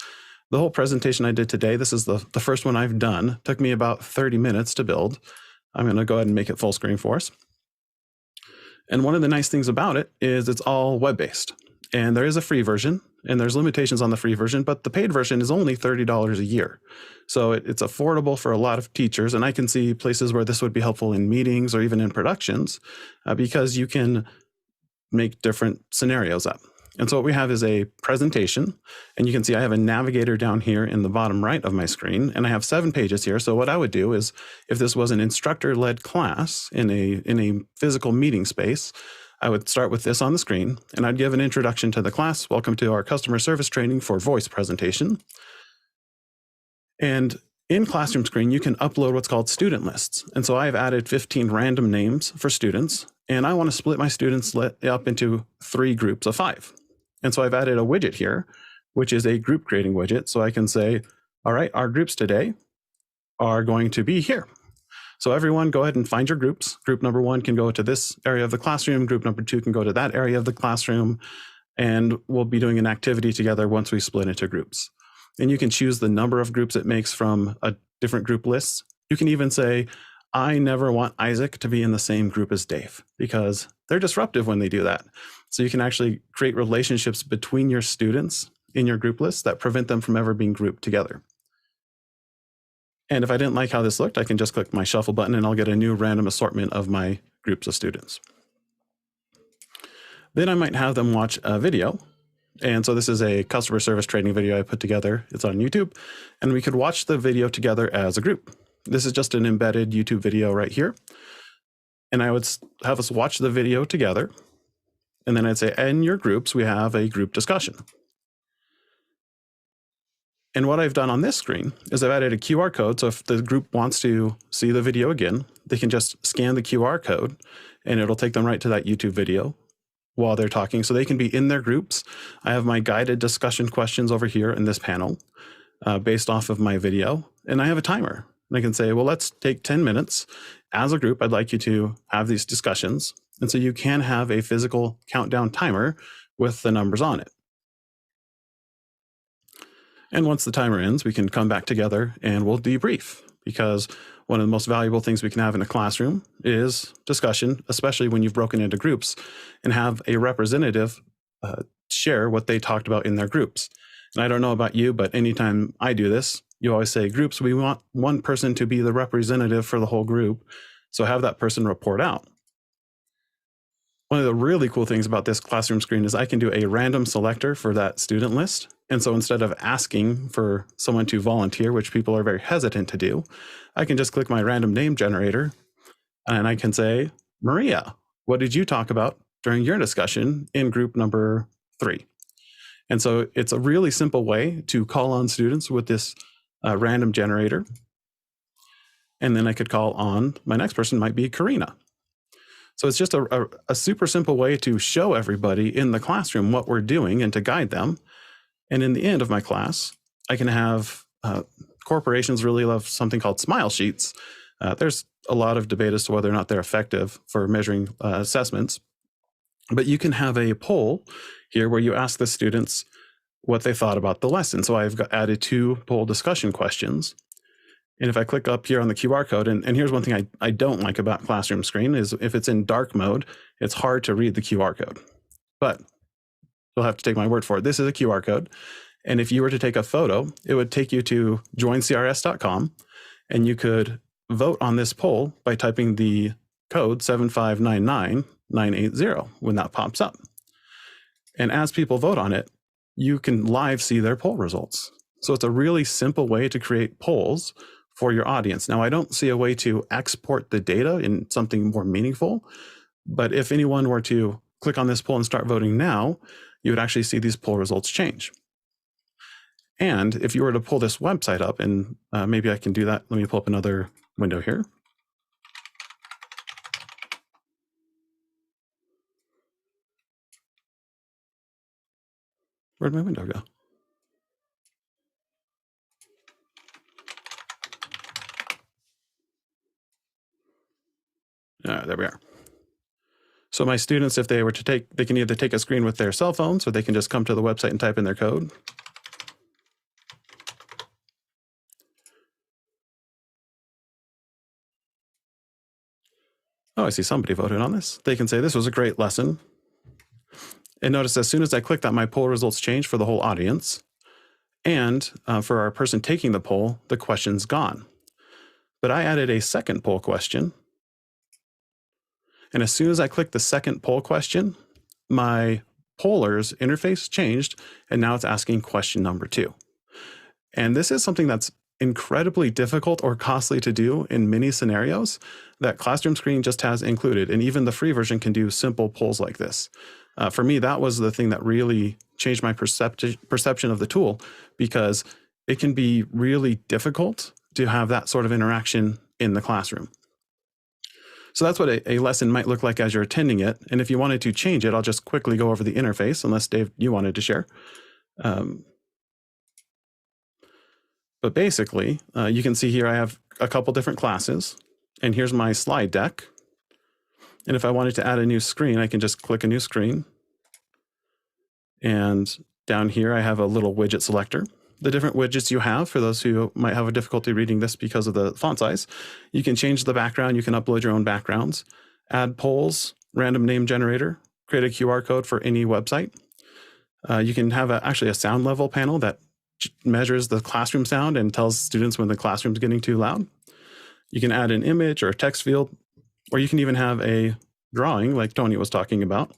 H: The whole presentation I did today, this is the first one I've done, took me about 30 minutes to build. I'm going to go ahead and make it full screen for us. And one of the nice things about it is it's all web-based. And there is a free version, and there's limitations on the free version, but the paid version is only $30 a year. So it's affordable for a lot of teachers, and I can see places where this would be helpful in meetings or even in productions because you can make different scenarios up. And so what we have is a presentation, and you can see I have a navigator down here in the bottom right of my screen, and I have 7 pages here. So what I would do is, if this was an instructor-led class in a physical meeting space, I would start with this on the screen, and I'd give an introduction to the class. Welcome to our customer service training for voice presentation. And in Classroom Screen, you can upload what's called student lists. And so I've added 15 random names for students, and I want to split my students up into 3 groups of 5. And so I've added a widget here, which is a group creating widget. So I can say, all right, our groups today are going to be here. So everyone go ahead and find your groups. Group number 1 can go to this area of the classroom. Group number 2 can go to that area of the classroom. And we'll be doing an activity together once we split into groups. And you can choose the number of groups it makes from a different group lists. You can even say, I never want Isaac to be in the same group as Dave, because they're disruptive when they do that. So you can actually create relationships between your students in your group lists that prevent them from ever being grouped together. And if I didn't like how this looked, I can just click my shuffle button and I'll get a new random assortment of my groups of students. Then I might have them watch a video. And so this is a customer service training video I put together. It's on YouTube, and we could watch the video together as a group. This is just an embedded YouTube video right here. And I would have us watch the video together. And then I'd say, in your groups, we have a group discussion. And what I've done on this screen is I've added a QR code. So if the group wants to see the video again, they can just scan the QR code and it'll take them right to that YouTube video while they're talking. So they can be in their groups. I have my guided discussion questions over here in this panel based off of my video. And I have a timer. And I can say, well, let's take 10 minutes. As a group, I'd like you to have these discussions. And so you can have a physical countdown timer with the numbers on it. And once the timer ends, we can come back together and we'll debrief, because one of the most valuable things we can have in a classroom is discussion, especially when you've broken into groups, and have a representative share what they talked about in their groups. And I don't know about you, but anytime I do this, you always say groups, we want one person to be the representative for the whole group. So have that person report out. One of the really cool things about this classroom screen is I can do a random selector for that student list. And so instead of asking for someone to volunteer, which people are very hesitant to do, I can just click my random name generator and I can say, Maria, what did you talk about during your discussion in group number 3? And so it's a really simple way to call on students with this random generator. And then I could call on, my next person might be Karina. So it's just a super simple way to show everybody in the classroom what we're doing and to guide them. And in the end of my class, I can have, corporations really love something called smile sheets. There's a lot of debate as to whether or not they're effective for measuring assessments. But you can have a poll here where you ask the students what they thought about the lesson. So I've added 2 poll discussion questions. And if I click up here on the QR code, and here's one thing I don't like about Classroom Screen is if it's in dark mode, it's hard to read the QR code. But you'll have to take my word for it. This is a QR code. And if you were to take a photo, it would take you to joincrs.com, and you could vote on this poll by typing the code 7599980 when that pops up. And as people vote on it, you can live see their poll results. So it's a really simple way to create polls for your audience. Now, I don't see a way to export the data in something more meaningful, but if anyone were to click on this poll and start voting now, you would actually see these poll results change. And if you were to pull this website up, and maybe I can do that. Let me pull up another window here. Where'd my window go? There we are. So my students, if they were to take, they can either take a screen with their cell phones, or they can just come to the website and type in their code. Oh, I see somebody voted on this. They can say this was a great lesson. And notice as soon as I click that, my poll results change for the whole audience. And for our person taking the poll, the question's gone. But I added a second poll question. And as soon as I click the second poll question, my poller's interface changed, and now it's asking question number 2. And this is something that's incredibly difficult or costly to do in many scenarios that Classroom Screen just has included. And even the free version can do simple polls like this. For me, that was the thing that really changed my perception of the tool, because it can be really difficult to have that sort of interaction in the classroom. So that's what a lesson might look like as you're attending it. And if you wanted to change it, I'll just quickly go over the interface, unless Dave, you wanted to share. But basically, you can see here I have a couple different classes, and here's my slide deck. And if I wanted to add a new screen, I can just click a new screen. And down here, I have a little widget selector. The different widgets you have, for those who might have a difficulty reading this because of the font size, you can change the background, you can upload your own backgrounds, add polls, random name generator, create a QR code for any website. You can have actually a sound level panel that measures the classroom sound and tells students when the classroom's getting too loud. You can add an image or a text field, or you can even have a drawing like Tony was talking about,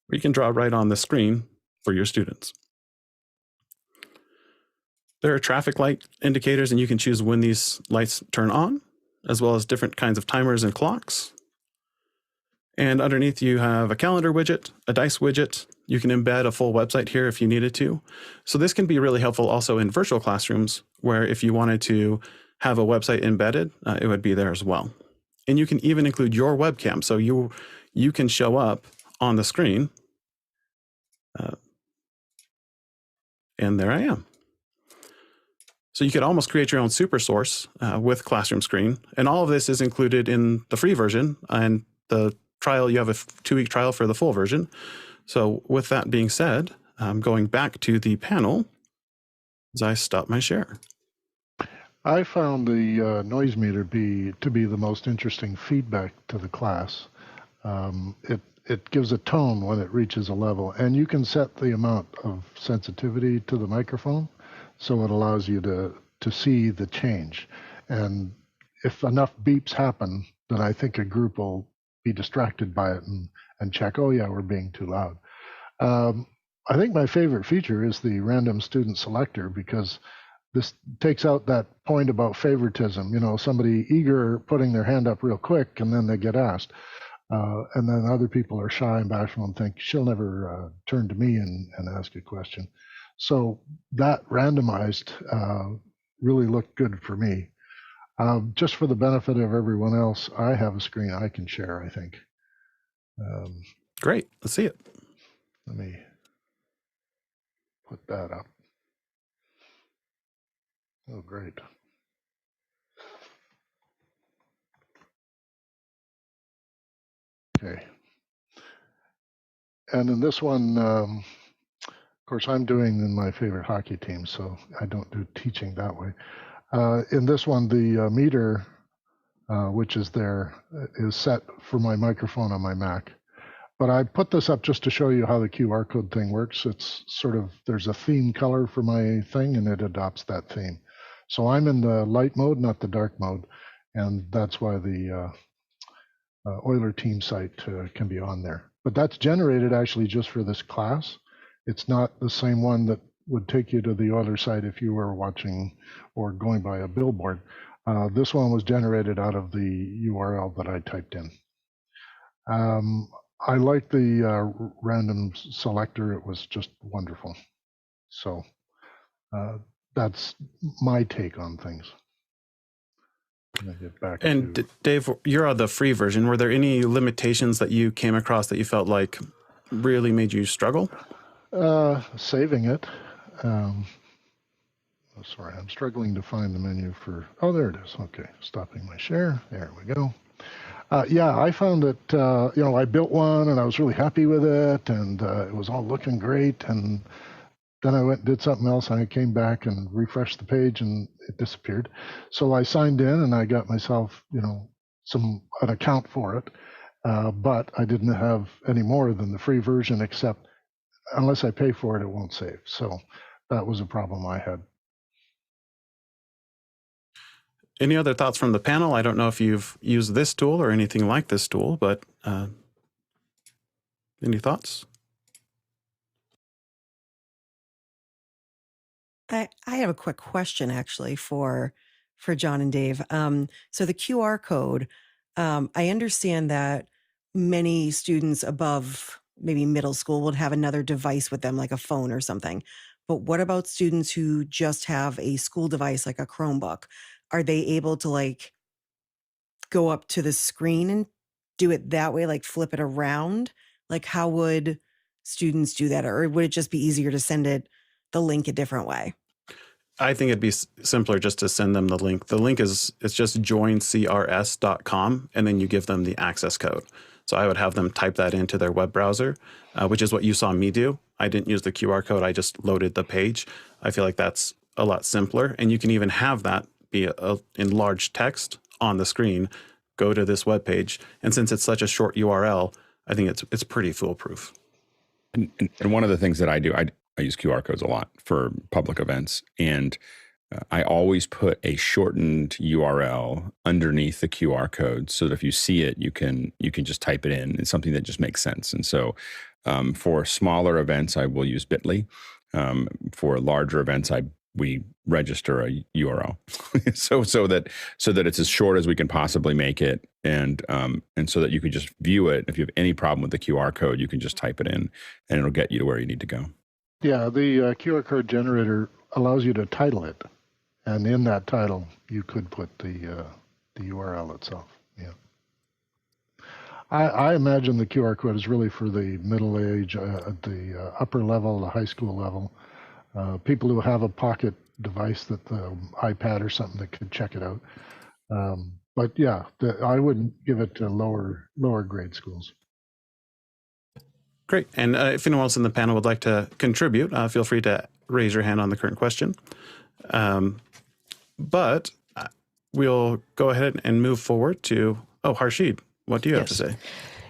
H: where you can draw right on the screen for your students. There are traffic light indicators, and you can choose when these lights turn on, as well as different kinds of timers and clocks. And underneath you have a calendar widget, a dice widget, You can embed a full website here if you needed to. So this can be really helpful also in virtual classrooms, where if you wanted to have a website embedded, it would be there as well. And you can even include your webcam. So you can show up on the screen. And there I am. So you could almost create your own SuperSource with Classroom Screen. And all of this is included in the free version. And the trial, you have a 2-week trial for the full version. So with that being said, I'm going back to the panel as I stop my share.
E: I found the noise meter to be the most interesting feedback to the class. It gives a tone when it reaches a level, and you can set the amount of sensitivity to the microphone, so it allows you to see the change. And if enough beeps happen, then I think a group will be distracted by it and check, oh yeah, we're being too loud. I think my favorite feature is the random student selector, because this takes out that point about favoritism. You know, somebody eager putting their hand up real quick and then they get asked. And then other people are shy and bashful and think, she'll never turn to me and ask a question. So that randomized really looked good for me. Just for the benefit of everyone else, I have a screen I can share, I think.
H: Great. Let's see it.
E: Let me put that up. Oh, great. Okay. And in this one, of course, I'm doing in my favorite hockey team, so I don't do teaching that way. In this one, the meter, which is there, is set for my microphone on my Mac. But I put this up just to show you how the QR code thing works. It's sort of, there's a theme color for my thing, and it adopts that theme. So I'm in the light mode, not the dark mode. And that's why the Euler team site can be on there. But that's generated actually just for this class. It's not the same one that would take you to the Euler site if you were watching or going by a billboard. This one was generated out of the URL that I typed in. I like the random selector. It was just wonderful. So that's my take on things. Get back
H: and
E: to...
H: Dave, you're on the free version. Were there any limitations that you came across that you felt like really made you struggle?
E: Saving it. Sorry, I'm struggling to find the menu for... Oh, there it is. Okay, stopping my share. There we go. Yeah, I found it, you know, I built one and I was really happy with it, and it was all looking great. And then I went and did something else, and I came back and refreshed the page and it disappeared. So I signed in and I got myself, you know, an account for it. But I didn't have any more than the free version, except unless I pay for it, it won't save. So that was a problem I had.
H: Any other thoughts from the panel? I don't know if you've used this tool or anything like this tool, but any thoughts?
L: I have a quick question actually for John and Dave. So the QR code, I understand that many students above maybe middle school would have another device with them, like a phone or something. But what about students who just have a school device like a Chromebook? Are they able to like go up to the screen and do it that way, like flip it around? Like how would students do that? Or would it just be easier to send the link a different way?
H: I think it'd be simpler just to send them the link. The link it's just joincrs.com, and then you give them the access code. So I would have them type that into their web browser, which is what you saw me do. I didn't use the QR code. I just loaded the page. I feel like that's a lot simpler. And you can even have that be in large text on the screen, go to this web page. And since it's such a short URL, I think it's pretty foolproof.
C: And one of the things that I do, I use QR codes a lot for public events, and I always put a shortened URL underneath the QR code so that if you see it, you can just type it in. It's something that just makes sense. And so for smaller events, I will use Bitly. For larger events, I we register a URL, so that it's as short as we can possibly make it, and so that you can just view it. If you have any problem with the QR code, you can just type it in, and it'll get you to where you need to go.
E: Yeah, the QR code generator allows you to title it, and in that title, you could put the URL itself. Yeah. I imagine the QR code is really for the middle age, at the upper level, the high school level, people who have a pocket device, that the iPad or something that could check it out. But yeah, I wouldn't give it to lower grade schools.
H: Great. And if anyone else in the panel would like to contribute, feel free to raise your hand on the current question. But we'll go ahead and move forward to, Harshid, what do you have to say?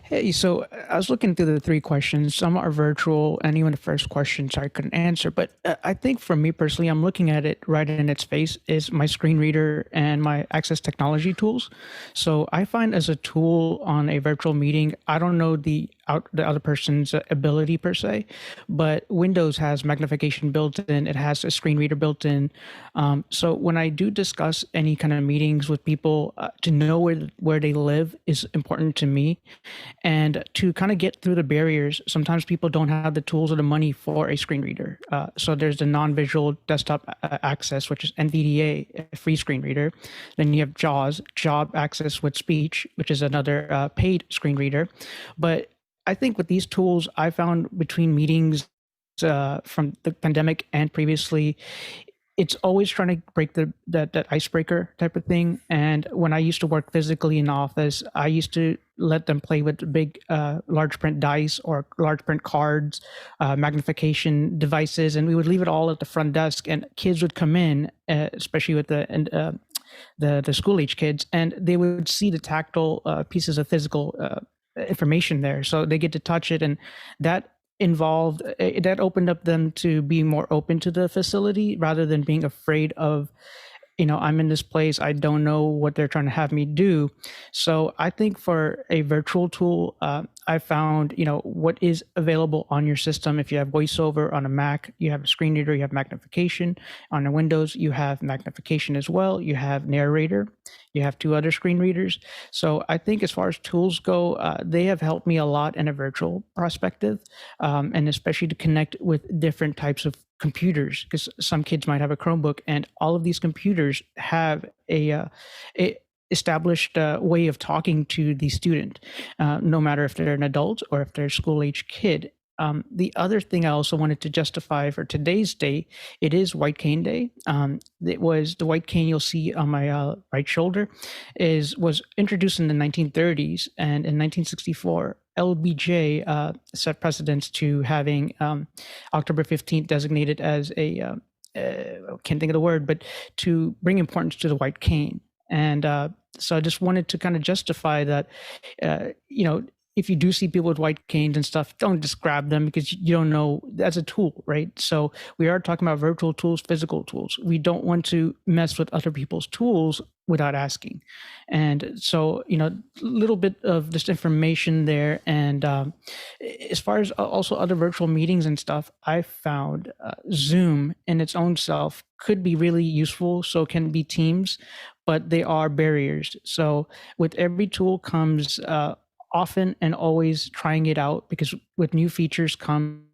M: Hey, so I was looking through the 3 questions. Some are virtual, and even the first question, I couldn't answer. But I think for me personally, I'm looking at it right in its face is my screen reader and my access technology tools. So I find as a tool on a virtual meeting, I don't know the other person's ability per se, but Windows has magnification built in. It has a screen reader built in. So when I do discuss any kind of meetings with people, to know where they live is important to me. And to kind of get through the barriers, sometimes people don't have the tools or the money for a screen reader. So there's the non-visual desktop access, which is NVDA, a free screen reader. Then you have JAWS, Job Access with Speech, which is another paid screen reader. But I think with these tools, I found between meetings from the pandemic and previously, it's always trying to break that icebreaker type of thing. And when I used to work physically in the office, I used to let them play with big large print dice or large print cards, magnification devices, and we would leave it all at the front desk. And kids would come in, especially with the school age kids, and they would see the tactile pieces of physical information there, so they get to touch it, and that opened up them to be more open to the facility rather than being afraid of, I'm in this place, I don't know what they're trying to have me do. So I think for a virtual tool, I found, what is available on your system. If you have VoiceOver on a Mac, you have a screen reader, you have magnification. On a Windows, you have magnification as well. You have Narrator. You have 2 other screen readers. So I think as far as tools go, they have helped me a lot in a virtual perspective, and especially to connect with different types of computers, because some kids might have a Chromebook, and all of these computers have a established way of talking to the student, no matter if they're an adult or if they're a school-age kid. The other thing I also wanted to justify for today's day, it is White Cane Day. It was the white cane you'll see on my right shoulder was introduced in the 1930s, and in 1964, LBJ set precedence to having October 15th designated as I can't think of the word, but to bring importance to the white cane. And so I just wanted to kind of justify that, if you do see people with white canes and stuff, don't just grab them, because you don't know, that's a tool, right? So we are talking about virtual tools, physical tools. We don't want to mess with other people's tools without asking. And so, a little bit of this information there. And as far as also other virtual meetings and stuff, I found Zoom in its own self could be really useful. So can be Teams, but they are barriers. So with every tool comes often and always trying it out, because with new features come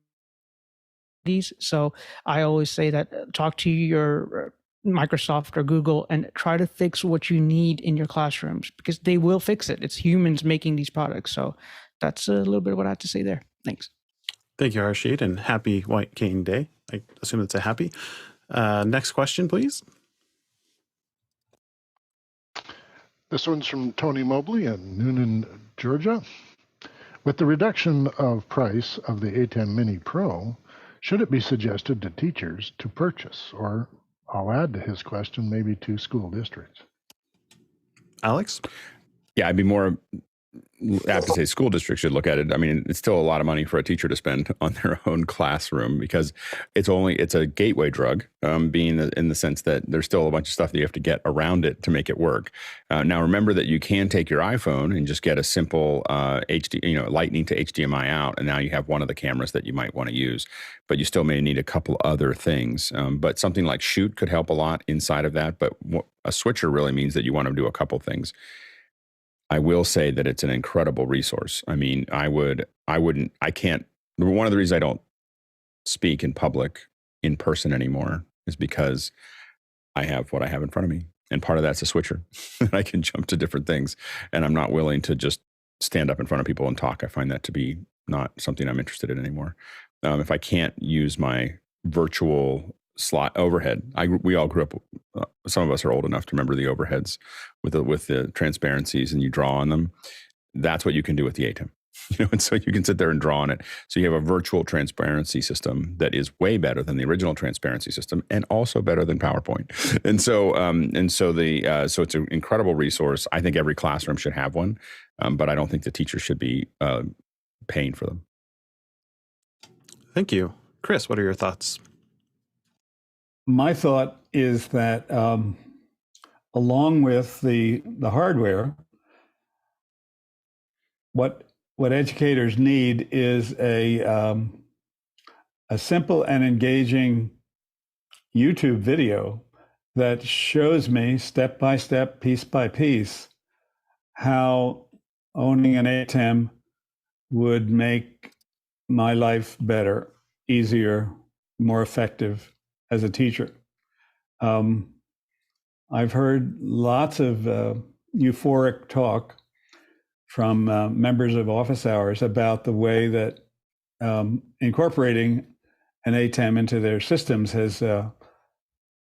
M: these. So I always say that talk to your Microsoft or Google and try to fix what you need in your classrooms, because they will fix it. It's humans making these products. So that's a little bit of what I have to say there. Thanks.
H: Thank you, Harshid, and happy White Cane Day. I assume it's a happy. Next question, please.
E: This one's from Tony Mobley in Noonan, Georgia. With the reduction of price of the ATEM Mini Pro, should it be suggested to teachers to purchase? Or I'll add to his question, maybe to school districts.
H: Alex?
C: Yeah, I'd be more I have to say school districts should look at it. I mean, it's still a lot of money for a teacher to spend on their own classroom because it's a gateway drug, being in the sense that there's still a bunch of stuff that you have to get around it to make it work. Now, remember that you can take your iPhone and just get a simple Lightning to HDMI out, and now you have one of the cameras that you might want to use. But you still may need a couple other things. But something like Shoot could help a lot inside of that. But a switcher really means that you want to do a couple things. I will say that it's an incredible resource. I mean, I can't, one of the reasons I don't speak in public in person anymore is because I have what I have in front of me. And part of that's a switcher. I can jump to different things. And I'm not willing to just stand up in front of people and talk. I find that to be not something I'm interested in anymore. If I can't use my virtual slot overhead, we all grew up, some of us are old enough to remember the overheads with the transparencies, and you draw on them. That's what you can do with the ATEM. And so you can sit there and draw on it. So you have a virtual transparency system that is way better than the original transparency system, and also better than PowerPoint. And so so it's an incredible resource. I think every classroom should have one, but I don't think the teachers should be paying for them.
H: Thank you, Chris. What are your thoughts?
K: My thought is that along with the hardware, what educators need is a simple and engaging YouTube video that shows me step by step, piece by piece, how owning an ATEM would make my life better, easier, more effective as a teacher. I've heard lots of euphoric talk from members of office hours about the way that incorporating an ATEM into their systems has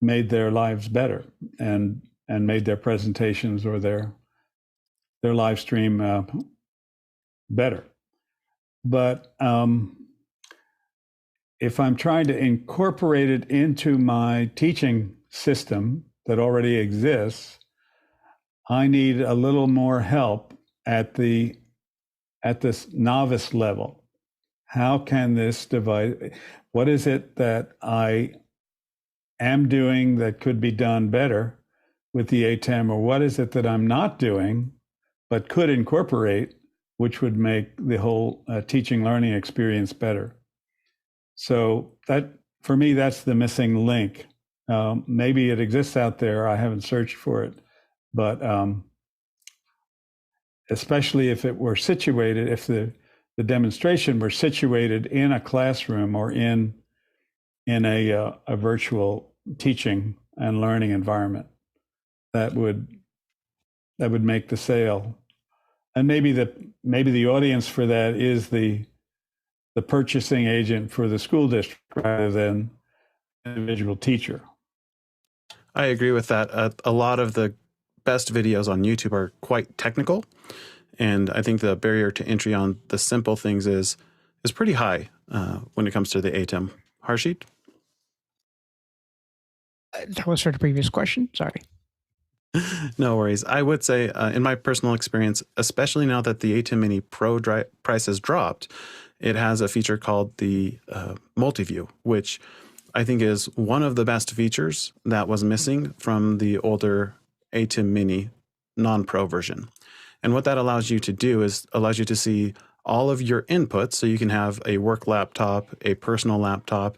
K: made their lives better and made their presentations or their live stream better. But if I'm trying to incorporate it into my teaching system that already exists, I need a little more help at this novice level. How can this device, what is it that I am doing that could be done better with the ATEM, or what is it that I'm not doing but could incorporate, which would make the whole teaching learning experience better? So that, for me, that's the missing link. Maybe it exists out there. I haven't searched for it, but especially if it were situated, if the demonstration were situated in a classroom or in a virtual teaching and learning environment, that would make the sale. And maybe the audience for that is the purchasing agent for the school district rather than an individual teacher.
H: I agree with that. A lot of the best videos on YouTube are quite technical, and I think the barrier to entry on the simple things is pretty high when it comes to the ATEM. Harshit?
M: That was for the previous question. Sorry.
H: No worries. I would say, in my personal experience, especially now that the ATEM Mini Pro price has dropped, it has a feature called the multi-view, which I think is one of the best features that was missing from the older ATEM Mini non-Pro version. And what that allows you to do is allows you to see all of your inputs. So you can have a work laptop, a personal laptop,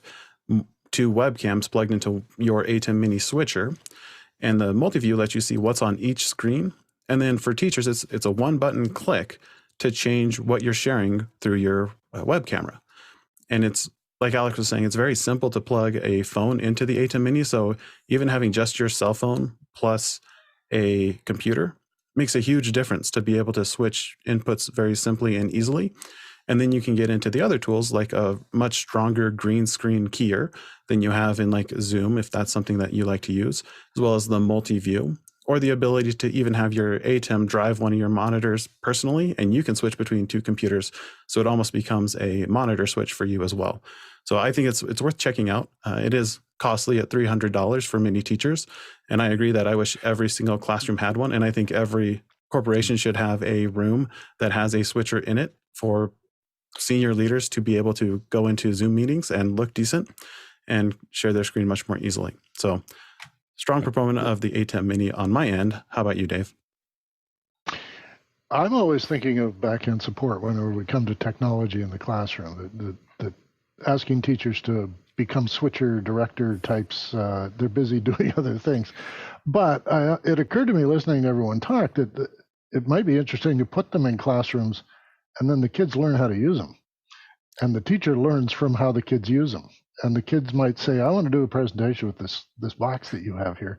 H: 2 webcams plugged into your ATEM Mini switcher. And the multi-view lets you see what's on each screen. And then for teachers, it's a one-button click to change what you're sharing through your web camera. And it's, like Alex was saying, it's very simple to plug a phone into the ATEM Mini. So even having just your cell phone plus a computer makes a huge difference to be able to switch inputs very simply and easily. And then you can get into the other tools like a much stronger green screen keyer than you have in like Zoom, if that's something that you like to use, as well as the multi-view, or the ability to even have your ATEM drive one of your monitors personally, and you can switch between 2 computers. So it almost becomes a monitor switch for you as well. So I think it's worth checking out. It is costly at $300 for many teachers. And I agree that I wish every single classroom had one. And I think every corporation should have a room that has a switcher in it for senior leaders to be able to go into Zoom meetings and look decent and share their screen much more easily. So strong proponent of the ATEM Mini on my end. How about you, Dave?
E: I'm always thinking of back-end support whenever we come to technology in the classroom, that asking teachers to become switcher director types, they're busy doing other things. But it occurred to me listening to everyone talk that it might be interesting to put them in classrooms and then the kids learn how to use them. And the teacher learns from how the kids use them. And the kids might say, I want to do a presentation with this box that you have here.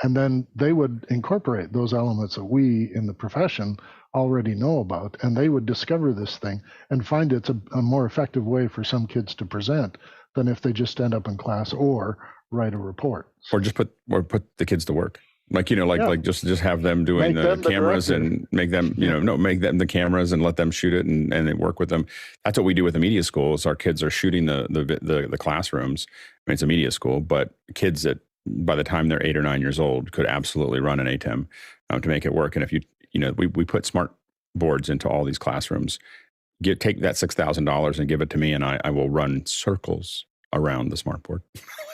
E: And then they would incorporate those elements that we in the profession already know about. And they would discover this thing and find it's a more effective way for some kids to present than if they just stand up in class or write a report.
C: Or just put the kids to work. Like, like just have them doing the cameras and make them, make them the cameras and let them shoot it and then work with them. That's what we do with the media schools. Our kids are shooting the classrooms. I mean, it's a media school, but kids that by the time they're 8 or 9 years old could absolutely run an ATEM to make it work. And if we put smart boards into all these classrooms, take that $6,000 and give it to me, and I will run circles around the smart board,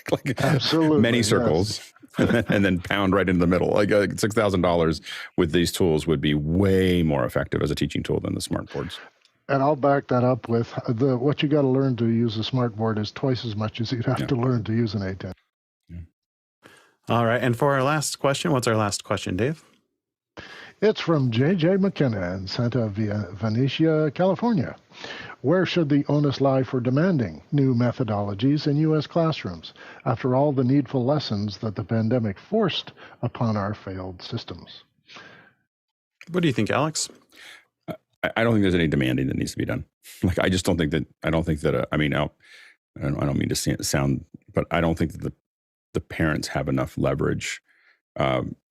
C: like
E: absolutely
C: many circles. Yes. and then pound right into the middle. Like $6,000 with these tools would be way more effective as a teaching tool than the smart boards.
E: And I'll back that up with what you got to learn to use a smart board is twice as much as you'd have to learn to use an ATEM.
H: Yeah. All right. And for our last question, what's our last question, Dave?
E: It's from J.J. McKenna in Santa Venetia, California. Where should the onus lie for demanding new methodologies in U.S. classrooms after all the needful lessons that the pandemic forced upon our failed systems?
C: What do you think, Alex? I don't think there's any demanding that needs to be done. Like, I just don't think that, I don't mean to sound, but I don't think that the parents have enough leverage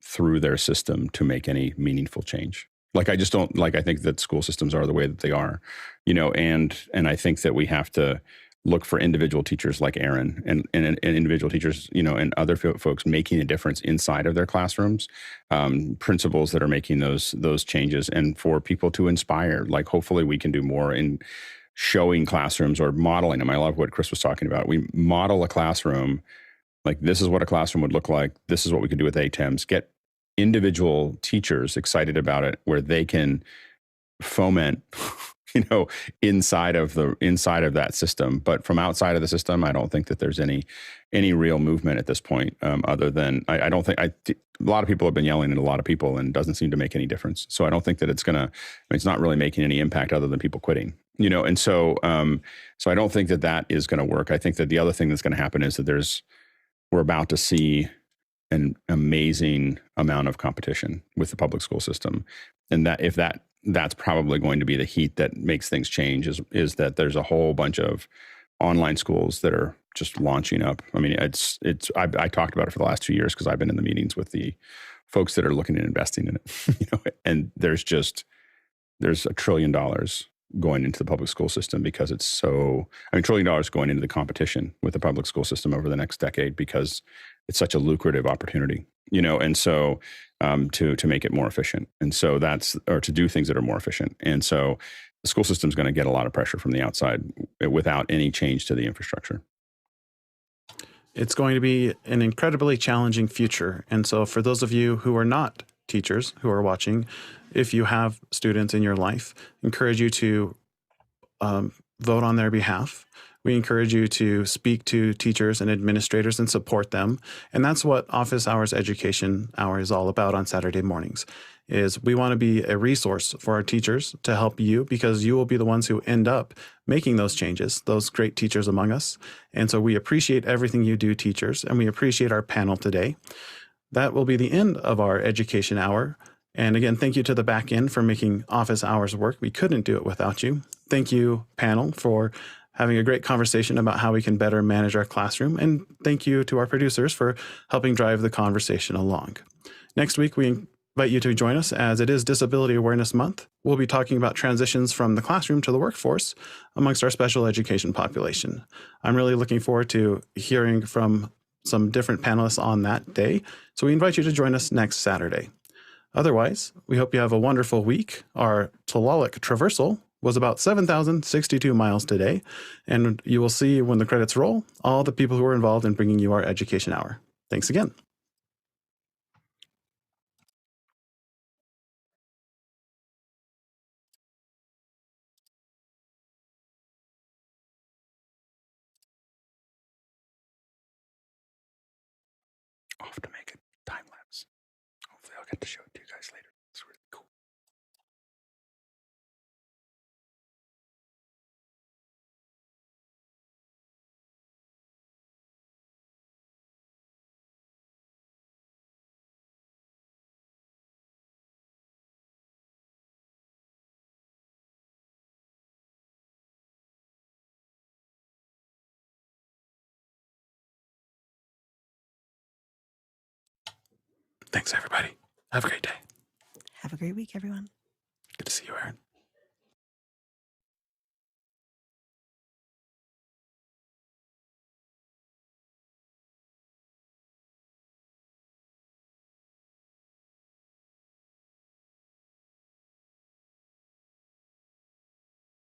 C: through their system to make any meaningful change. Like, I just don't, I think that school systems are the way that they are, and I think that we have to look for individual teachers like Aaron and individual teachers, and other folks making a difference inside of their classrooms, principals that are making those changes, and for people to inspire. Like, hopefully we can do more in showing classrooms or modeling them. I love what Chris was talking about. We model a classroom, like, this is what a classroom would look like. This is what we could do with ATEMs. Get individual teachers excited about it, where they can foment, inside of that system. But from outside of the system, I don't think that there's any real movement at this point. Other than I don't think a lot of people have been yelling at a lot of people, and it doesn't seem to make any difference. So I don't think that it's not really making any impact other than people quitting. And so I don't think that is going to work. I think that the other thing that's going to happen is that we're about to see an amazing amount of competition with the public school system. And that's probably going to be the heat that makes things change is that there's a whole bunch of online schools that are just launching up. I mean, I talked about it for the last 2 years because I've been in the meetings with the folks that are looking at investing in it, and there's $1 trillion going into the public school system because $1 trillion going into the competition with the public school system over the next decade because it's such a lucrative opportunity, and so to make it more efficient. And so to do things that are more efficient. And so the school system is going to get a lot of pressure from the outside without any change to the infrastructure.
H: It's going to be an incredibly challenging future. And so for those of you who are not teachers who are watching, if you have students in your life, encourage you to vote on their behalf. We encourage you to speak to teachers and administrators and support them. And that's what Office Hours Education Hour is all about on Saturday mornings, is we want to be a resource for our teachers to help you, because you will be the ones who end up making those changes, those great teachers among us. And so we appreciate everything you do, teachers, and we appreciate our panel today. That will be the end of our education hour. And again, thank you to the back end for making office hours work. We couldn't do it without you. Thank you, panel, for having a great conversation about how we can better manage our classroom. And thank you to our producers for helping drive the conversation along. Next week, we invite you to join us as it is Disability Awareness Month. We'll be talking about transitions from the classroom to the workforce amongst our special education population. I'm really looking forward to hearing from some different panelists on that day. So we invite you to join us next Saturday. Otherwise, we hope you have a wonderful week. Our Tlaloc traversal was about 7,062 miles today, and you will see when the credits roll all the people who were involved in bringing you our education hour. Thanks again.
C: Off to make a time lapse. Hopefully I'll get to show it to you guys later. It's really cool.
H: Thanks, everybody. Have a great day.
L: Have a great week, everyone.
H: Good to see you, Aaron.